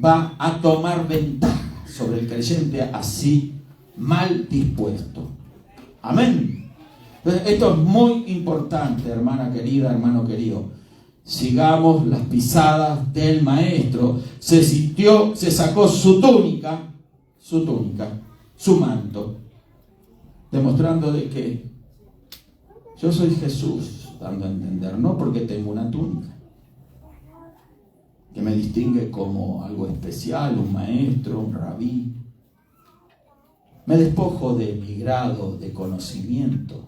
va a tomar ventaja sobre el creyente así mal dispuesto. Amén. Entonces, esto es muy importante, hermana querida, hermano querido. Sigamos las pisadas del maestro. Se sacó su túnica, su manto, demostrando de que yo soy Jesús, dando a entender, no porque tengo una túnica que me distingue como algo especial, un maestro, un rabí. Me despojo de mi grado de conocimiento,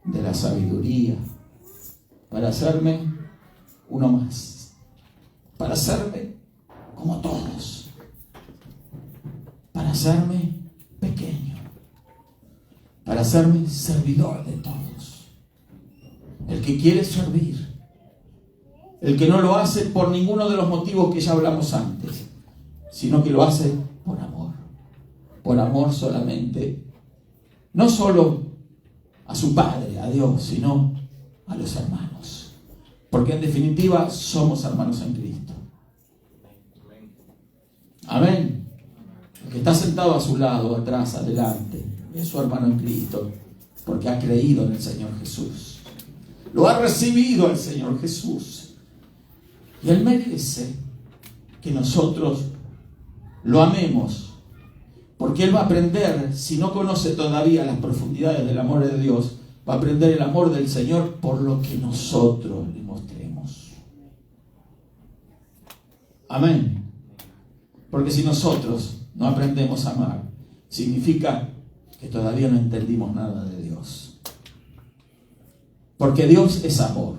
de la sabiduría, para hacerme uno más, para hacerme como todos, para hacerme pequeño, para hacerme servidor de todos. El que quiere servir, el que no lo hace por ninguno de los motivos que ya hablamos antes, sino que lo hace por amor solamente, no solo a su Padre, a Dios, sino a los hermanos, porque en definitiva somos hermanos en Cristo. Amén. El que está sentado a su lado, atrás, adelante, es su hermano en Cristo, porque ha creído en el Señor Jesús, lo ha recibido al Señor Jesús. Y Él merece que nosotros lo amemos, porque Él va a aprender, si no conoce todavía las profundidades del amor de Dios, va a aprender el amor del Señor por lo que nosotros le mostremos. Amén. Porque si nosotros no aprendemos a amar, significa que todavía no entendimos nada de Dios. Porque Dios es amor.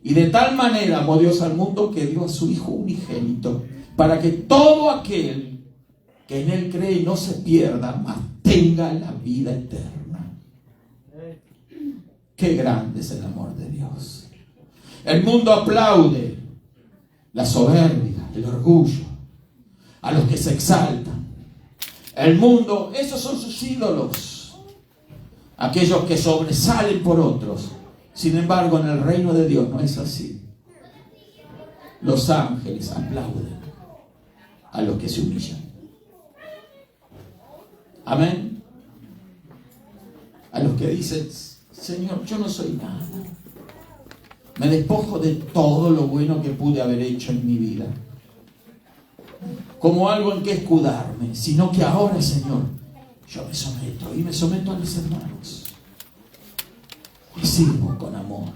Y de tal manera amó Dios al mundo que dio a su Hijo unigénito, para que todo aquel que en Él cree no se pierda, mas tenga la vida eterna. Qué grande es el amor de Dios. El mundo aplaude la soberbia, el orgullo, a los que se exaltan. El mundo, esos son sus ídolos, aquellos que sobresalen por otros. Sin embargo, en el reino de Dios no es así. Los ángeles aplauden a los que se humillan. Amén. A los que dicen, Señor, yo no soy nada. Me despojo de todo lo bueno que pude haber hecho en mi vida, como algo en que escudarme, sino que ahora, Señor, yo me someto y me someto a mis hermanos. Les sirvo con amor.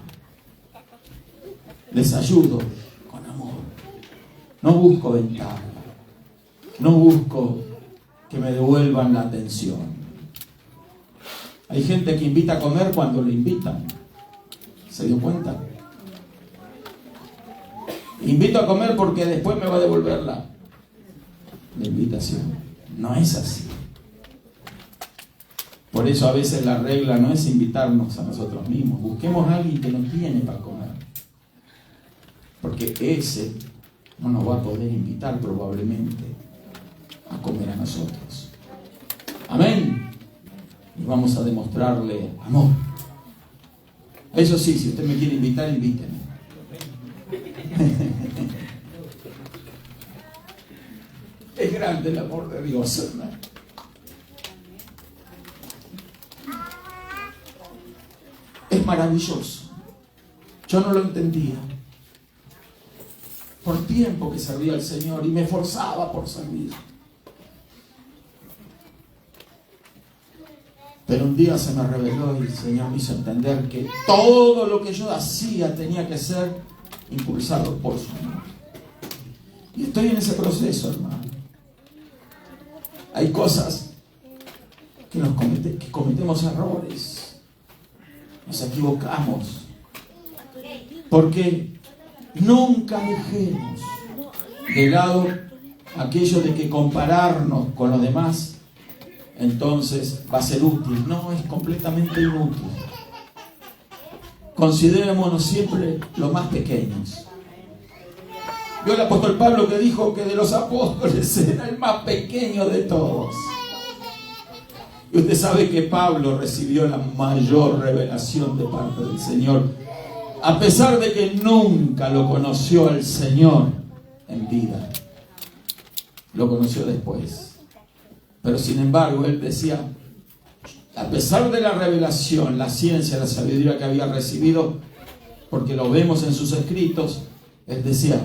Les ayudo con amor. No busco ventaja. No busco que me devuelvan la atención. Hay gente que invita a comer cuando lo invitan. ¿Se dio cuenta? Invito a comer porque después me va a devolver la invitación. No es así. Por eso a veces la regla no es invitarnos a nosotros mismos. Busquemos a alguien que no tiene para comer. Porque ese no nos va a poder invitar probablemente a comer a nosotros. Amén. Y vamos a demostrarle amor. Eso sí, si usted me quiere invitar, invíteme. Es grande el amor de Dios, hermano. Es maravilloso. Yo no lo entendía. Por tiempo que servía al Señor y me esforzaba por servir. Pero un día se me reveló y el Señor me hizo entender que todo lo que yo hacía tenía que ser impulsado por su amor. Y estoy en ese proceso, hermano. Hay cosas que cometemos errores. Nos equivocamos. Porque nunca dejemos de lado aquello de que compararnos con los demás entonces va a ser útil. No, es completamente inútil. Considerémonos siempre los más pequeños. Vio el apóstol Pablo que dijo que de los apóstoles era el más pequeño de todos. Y usted sabe que Pablo recibió la mayor revelación de parte del Señor, a pesar de que nunca lo conoció al Señor en vida. Lo conoció después. Pero sin embargo, él decía, a pesar de la revelación, la ciencia, la sabiduría que había recibido, porque lo vemos en sus escritos, él decía,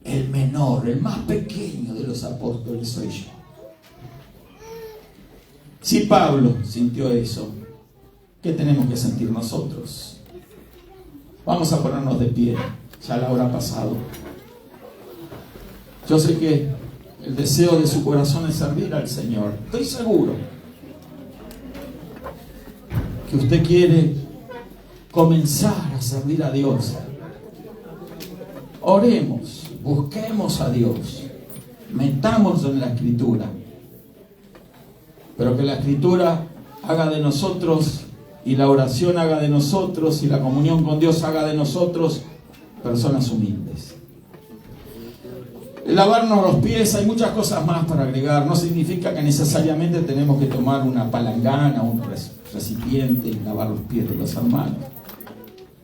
el menor, el más pequeño de los apóstoles soy yo. Si Pablo sintió eso, ¿qué tenemos que sentir nosotros? Vamos a ponernos de pie, ya la hora ha pasado. Yo sé que el deseo de su corazón es servir al Señor. Estoy seguro que usted quiere comenzar a servir a Dios. Oremos, busquemos a Dios, metámonos en la Escritura, pero que la Escritura haga de nosotros, y la oración haga de nosotros, y la comunión con Dios haga de nosotros personas humildes. Lavarnos los pies, hay muchas cosas más para agregar. No significa que necesariamente tenemos que tomar una palangana o un recipiente y lavar los pies de los hermanos.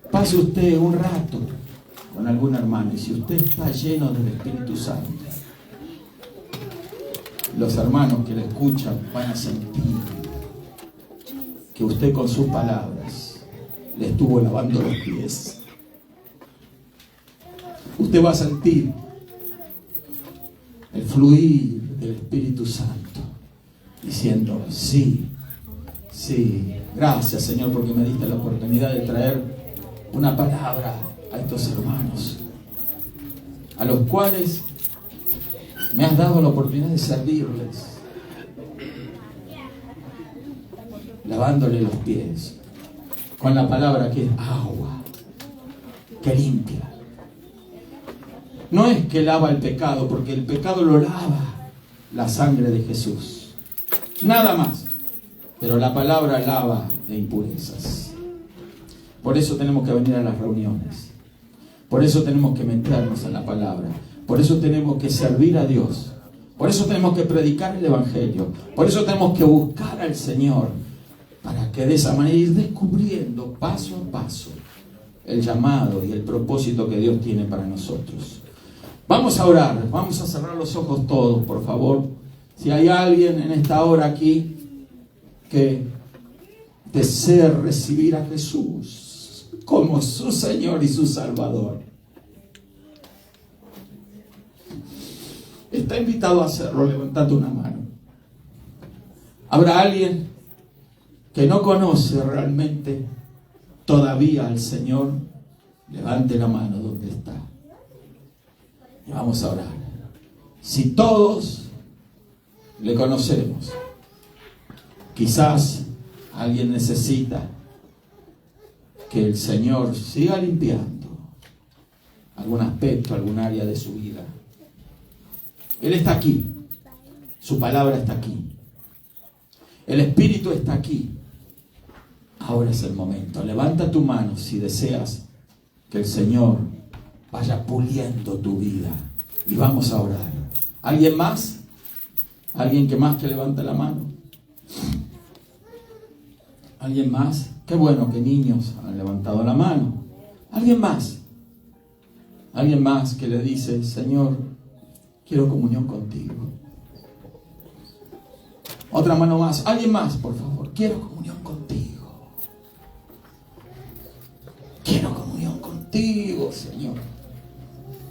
Pase usted un rato con algún hermano, y si usted está lleno del Espíritu Santo, los hermanos que le escuchan van a sentir que usted con sus palabras le estuvo lavando los pies. Usted va a sentir el fluir del Espíritu Santo diciendo, sí, sí, gracias Señor porque me diste la oportunidad de traer una palabra a estos hermanos a los cuales me has dado la oportunidad de servirles, lavándole los pies con la palabra que es agua, que limpia. No es que lava el pecado, porque el pecado lo lava la sangre de Jesús. Nada más. Pero la palabra lava de impurezas. Por eso tenemos que venir a las reuniones. Por eso tenemos que meternos en la palabra. Por eso tenemos que servir a Dios. Por eso tenemos que predicar el Evangelio. Por eso tenemos que buscar al Señor. Para que de esa manera ir descubriendo paso a paso el llamado y el propósito que Dios tiene para nosotros. Vamos a orar, vamos a cerrar los ojos todos, por favor. Si hay alguien en esta hora aquí que desea recibir a Jesús como su Señor y su Salvador, está invitado a hacerlo levantando una mano. ¿Habrá alguien que no conoce realmente todavía al Señor? Levante la mano donde está. Y vamos a orar. Si todos le conocemos, quizás alguien necesita que el Señor siga limpiando algún aspecto, algún área de su vida. Él está aquí. Su palabra está aquí. El Espíritu está aquí. Ahora es el momento. Levanta tu mano si deseas que el Señor vaya puliendo tu vida. Y vamos a orar. ¿Alguien más? ¿Alguien que más que levanta la mano? ¿Alguien más? Qué bueno que niños han levantado la mano. ¿Alguien más? ¿Alguien más que le dice, Señor, quiero comunión contigo? Otra mano más. ¿Alguien más, por favor? Quiero comunión contigo. Quiero comunión contigo, Señor.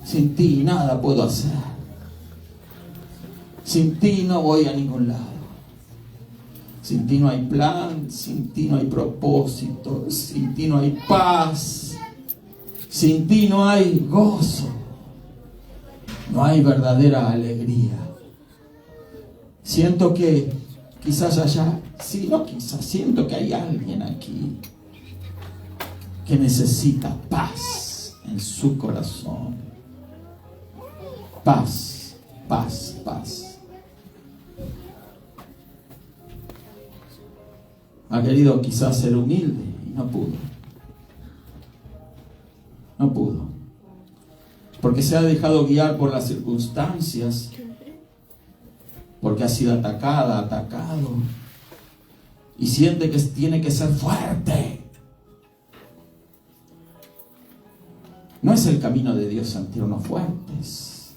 Sin ti nada puedo hacer. Sin ti no voy a ningún lado. Sin ti no hay plan, sin ti no hay propósito, sin ti no hay paz, sin ti no hay gozo, no hay verdadera alegría. Siento que quizás allá, sí, no quizás, siento que hay alguien aquí que necesita paz en su corazón. Paz, paz, paz. Ha querido quizás ser humilde y no pudo. No pudo. Porque se ha dejado guiar por las circunstancias. Porque ha sido atacada, atacado. Y siente que tiene que ser fuerte. No es el camino de Dios sentirnos fuertes.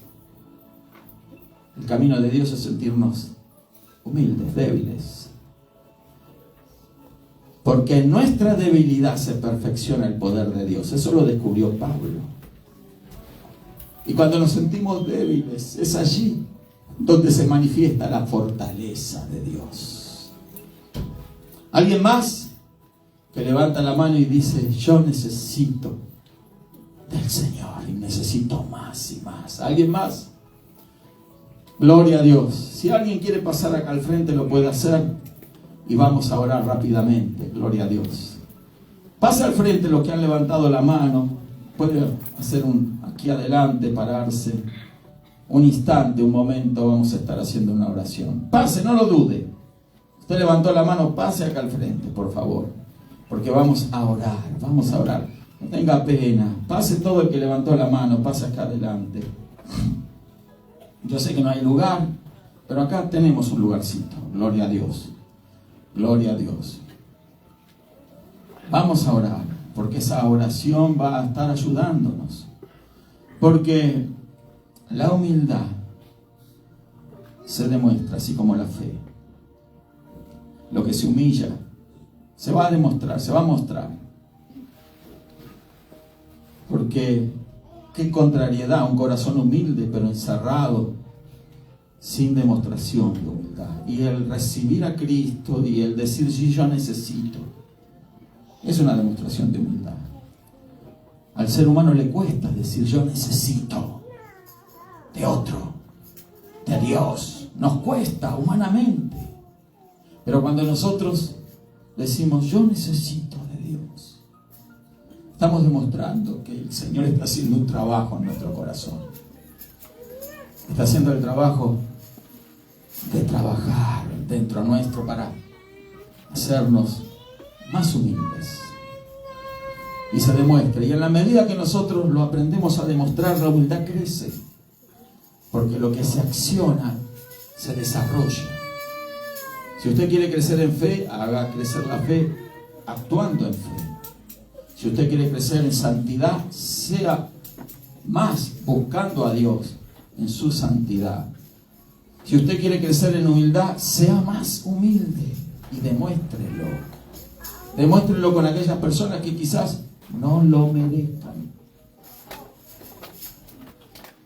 El camino de Dios es sentirnos humildes, débiles. Porque en nuestra debilidad se perfecciona el poder de Dios. Eso lo descubrió Pablo. Y cuando nos sentimos débiles, es allí donde se manifiesta la fortaleza de Dios. ¿Alguien más que levanta la mano y dice, yo necesito del Señor y necesito más y más? ¿Alguien más? Gloria a Dios. Si alguien quiere pasar acá al frente, lo puede hacer. Y vamos a orar rápidamente. Gloria a Dios. Pase al frente los que han levantado la mano. Puede hacer aquí adelante, pararse. Un instante, un momento, vamos a estar haciendo una oración. Pase, no lo dude. Usted levantó la mano, pase acá al frente, por favor. Porque vamos a orar, vamos a orar. No tenga pena. Pase todo el que levantó la mano, pase acá adelante. Yo sé que no hay lugar, pero acá tenemos un lugarcito. Gloria a Dios. Gloria a Dios. Vamos a orar, porque esa oración va a estar ayudándonos. Porque la humildad se demuestra, así como la fe. Lo que se humilla se va a demostrar, se va a mostrar. Porque qué contrariedad, un corazón humilde pero encerrado, sin demostración de humildad. Y el recibir a Cristo y el decir, sí, yo necesito, es una demostración de humildad. Al ser humano le cuesta decir, yo necesito de otro, de Dios. Nos cuesta humanamente. Pero cuando nosotros decimos, yo necesito de Dios, estamos demostrando que el Señor está haciendo un trabajo en nuestro corazón. Está haciendo el trabajo de trabajar dentro nuestro para hacernos más humildes. Y se demuestra. Y en la medida que nosotros lo aprendemos a demostrar, la humildad crece. Porque lo que se acciona se desarrolla. Si usted quiere crecer en fe, haga crecer la fe actuando en fe. Si usted quiere crecer en santidad, sea más buscando a Dios en su santidad. Si usted quiere crecer en humildad, sea más humilde y demuéstrelo. Demuéstrelo con aquellas personas que quizás no lo merezcan.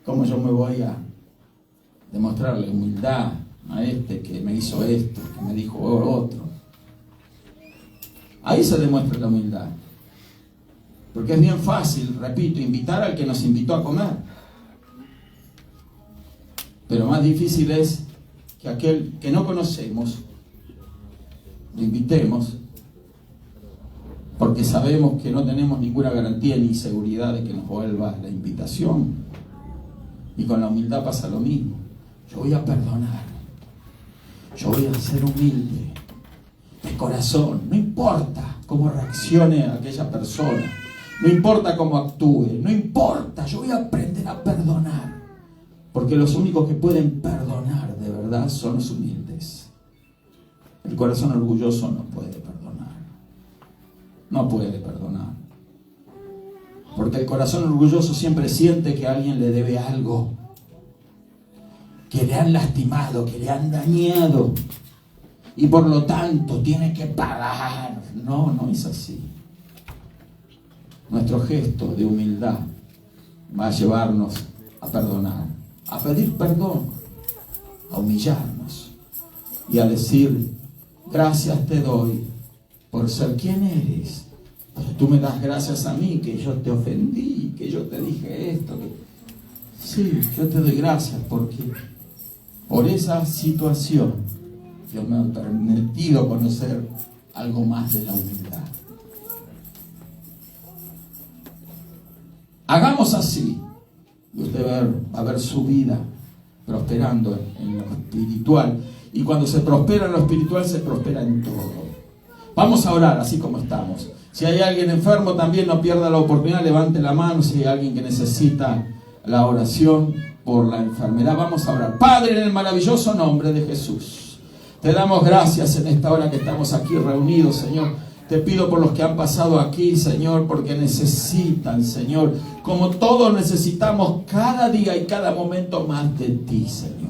¿Cómo yo me voy a demostrarle humildad a este que me hizo esto, que me dijo otro? Ahí se demuestra la humildad. Porque es bien fácil, repito, invitar al que nos invitó a comer. Pero más difícil es que aquel que no conocemos lo invitemos, porque sabemos que no tenemos ninguna garantía ni seguridad de que nos vuelva la invitación. Y con la humildad pasa lo mismo. Yo voy a perdonar. Yo voy a ser humilde de corazón. No importa cómo reaccione aquella persona. No importa cómo actúe. No importa. Yo voy a aprender a perdonar. Porque los únicos que pueden perdonar de verdad son los humildes. El corazón orgulloso no puede perdonar. No puede perdonar. Porque el corazón orgulloso siempre siente que alguien le debe algo. Que le han lastimado, que le han dañado. Y por lo tanto tiene que pagar. No, no es así. Nuestro gesto de humildad va a llevarnos a perdonar. A pedir perdón, a humillarnos y a decir: gracias te doy por ser quien eres. Pero tú me das gracias a mí, que yo te ofendí, que yo te dije esto. Sí, yo te doy gracias porque por esa situación Dios me ha permitido conocer algo más de la humildad. Hagamos así. Y usted va a ver su vida prosperando en lo espiritual. Y cuando se prospera en lo espiritual, se prospera en todo. Vamos a orar así como estamos. Si hay alguien enfermo, también no pierda la oportunidad, levante la mano. Si hay alguien que necesita la oración por la enfermedad, vamos a orar. Padre, en el maravilloso nombre de Jesús, te damos gracias en esta hora que estamos aquí reunidos, Señor. Te pido por los que han pasado aquí, Señor, porque necesitan, Señor, como todos necesitamos cada día y cada momento más de ti, Señor.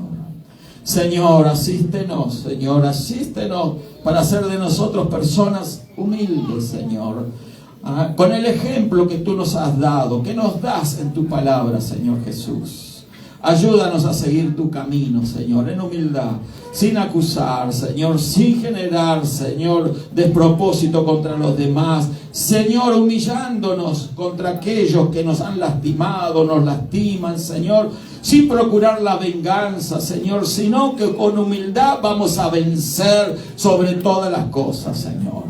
Señor, asístenos, Señor, asístenos para hacer de nosotros personas humildes, Señor. Con el ejemplo que tú nos has dado, que nos das en tu palabra, Señor Jesús. Ayúdanos a seguir tu camino, Señor, en humildad, sin acusar, Señor, sin generar, Señor, despropósito contra los demás. Señor, humillándonos contra aquellos que nos han lastimado, nos lastiman, Señor, sin procurar la venganza, Señor, sino que con humildad vamos a vencer sobre todas las cosas, Señor.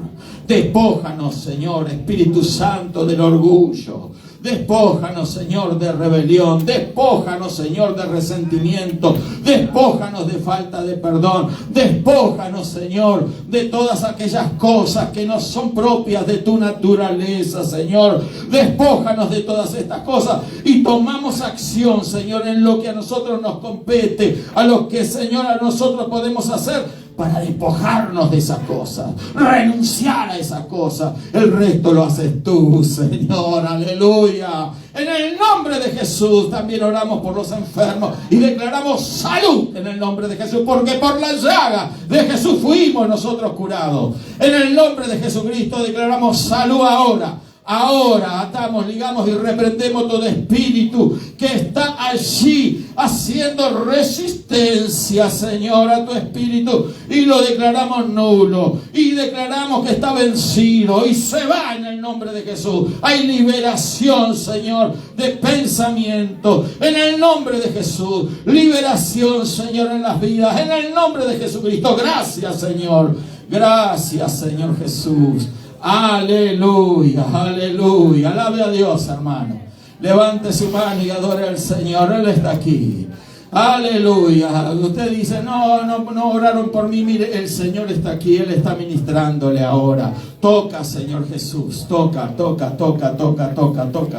Despójanos, Señor, Espíritu Santo, del orgullo. Despójanos, Señor, de rebelión. Despójanos, Señor, de resentimiento. Despójanos de falta de perdón. Despójanos, Señor, de todas aquellas cosas que no son propias de tu naturaleza, Señor. Despójanos de todas estas cosas y tomamos acción, Señor, en lo que a nosotros nos compete, a lo que, Señor, a nosotros podemos hacer para despojarnos de esas cosas, renunciar a esas cosas. El resto lo haces tú, Señor, aleluya. En el nombre de Jesús también oramos por los enfermos y declaramos salud en el nombre de Jesús, porque por la llaga de Jesús fuimos nosotros curados. En el nombre de Jesucristo declaramos salud ahora. Ahora atamos, ligamos y reprendemos todo espíritu que está allí haciendo resistencia, Señor, a tu espíritu, y lo declaramos nulo y declaramos que está vencido y se va en el nombre de Jesús. Hay liberación, Señor, de pensamiento en el nombre de Jesús. Liberación, Señor, en las vidas en el nombre de Jesucristo. Gracias, Señor. Gracias, Señor Jesús. Aleluya, aleluya. Alabe a Dios, hermano. Levante su mano y adore al Señor. Él está aquí. Aleluya. Usted dice: no oraron por mí. Mire, el Señor está aquí. Él está ministrándole ahora. Toca, Señor Jesús. Toca,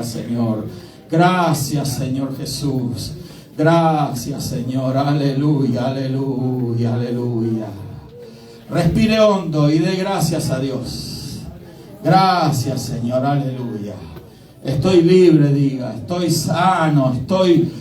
Señor. Gracias, Señor Jesús. Gracias, Señor. Aleluya, aleluya, aleluya. Respire hondo y dé gracias a Dios. Gracias, Señor, aleluya. Estoy libre, diga. Estoy sano, estoy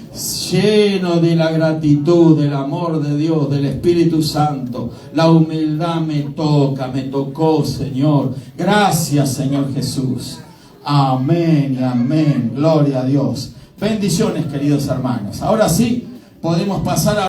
lleno de la gratitud, del amor de Dios, del Espíritu Santo. La humildad me toca, me tocó, Señor. Gracias, Señor Jesús. Amén y amén. Gloria a Dios. Bendiciones, queridos hermanos. Ahora sí, podemos pasar a